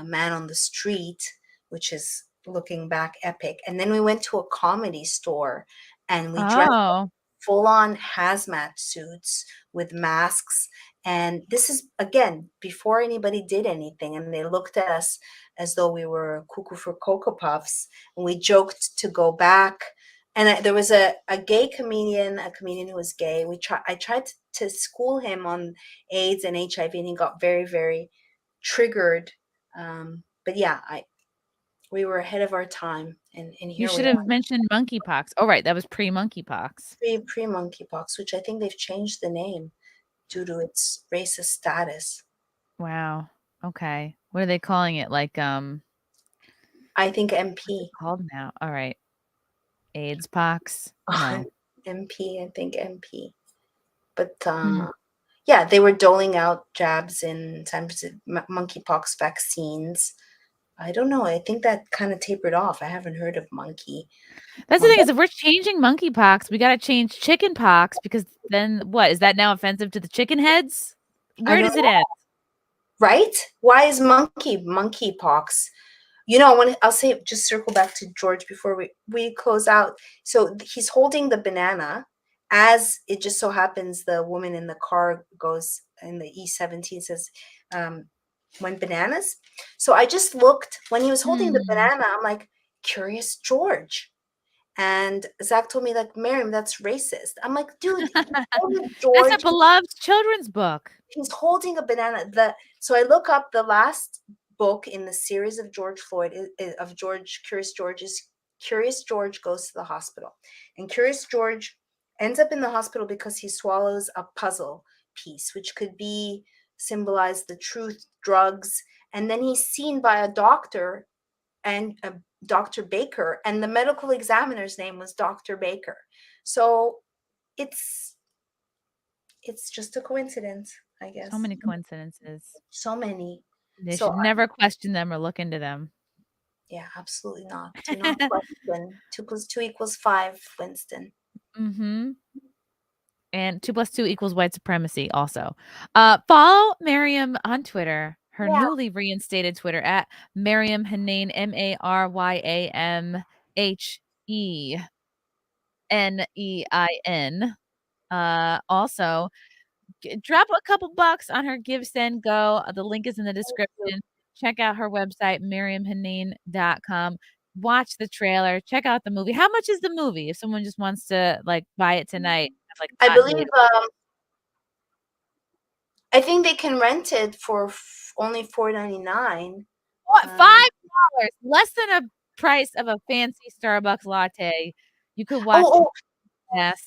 Man on the Street, which is looking back epic. And then we went to a comedy store and we dressed full on hazmat suits with masks. And this is, again, before anybody did anything. And they looked at us as though we were cuckoo for Cocoa Puffs. And we joked to go back. And there was a gay comedian, who was gay. I tried to school him on AIDS and HIV, and he got very, very triggered. But yeah, we were ahead of our time. And here you should have mentioned monkeypox. Oh, right. That was pre-monkeypox. Pre-monkeypox, which I think they've changed the name due to its racist status. Wow. Okay. What are they calling it? Like, I think MP. What's it called now? All right. AIDS pox. No. MP, I think MP. But yeah, they were doling out jabs in monkeypox vaccines. I don't know. I think that kind of tapered off. I haven't heard of monkey. That's the thing is, if we're changing monkeypox, we got to change chickenpox, because then what? Is that now offensive to the chicken heads? Where does it end? Right? Why is monkeypox? You know, I'll say, just circle back to George before we close out. So he's holding the banana. As it just so happens, the woman in the car goes in the E17 says, "When bananas." So I just looked when he was holding the banana. I'm like, Curious George. And Zach told me, like, Maryam, that's racist. I'm like, dude, George, that's a beloved children's book. He's holding a banana. So I look up the last book in the series of George Floyd, of Curious George, is Curious George Goes to the Hospital. And Curious George ends up in the hospital because he swallows a puzzle piece, which could symbolize the truth, drugs. And then he's seen by a doctor, and Dr. Baker, and the medical examiner's name was Dr. Baker. So it's just a coincidence. I guess. So many coincidences. So many. They So should never question them or look into them. Yeah, absolutely not. Do not question. 2 + 2 = 5, Winston. Mm-hmm. And 2 + 2 = white supremacy also. Follow Maryam on Twitter. Her newly reinstated Twitter at Maryam Henein, MaryamHenein. Also, drop a couple bucks on her Give, Send, Go. The link is in the description. Check out her website, MaryamHenein.com. Watch the trailer. Check out the movie. How much is the movie? If someone just wants to like buy it tonight, like I believe I think they can rent it for only $4.99. What, $5? Less than a price of a fancy Starbucks latte. You could watch. Yes.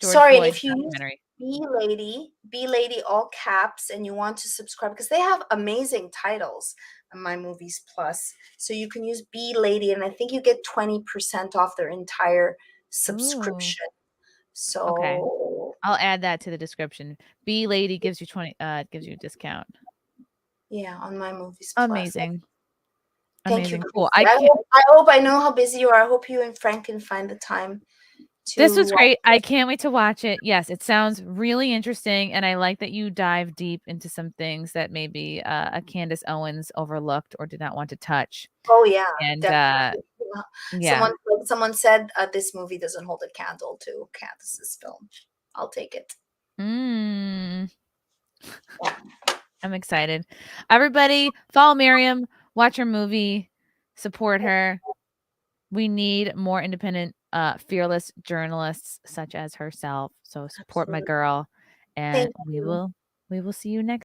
Sorry, and if you use B Lady all caps, and you want to subscribe, because they have amazing titles on My Movies Plus, so you can use B Lady, and I think you get 20% off their entire subscription. So okay, I'll add that to the description. B Lady gives you gives you a discount. Yeah, on My Movies Plus. Amazing. Thank you. Cool. I hope I know how busy you are. I hope you and Frank can find the time. This was great. I can't wait to watch it. Yes, it sounds really interesting, and I like that you dive deep into some things that maybe a Candace Owens overlooked or did not want to touch. Oh yeah, and definitely. yeah, Someone said this movie doesn't hold a candle to Candace's film. I'll take it. I'm excited. Everybody, follow Maryam, watch her movie, support her. We need more independent, fearless journalists such as herself. So support my girl, and we will see you next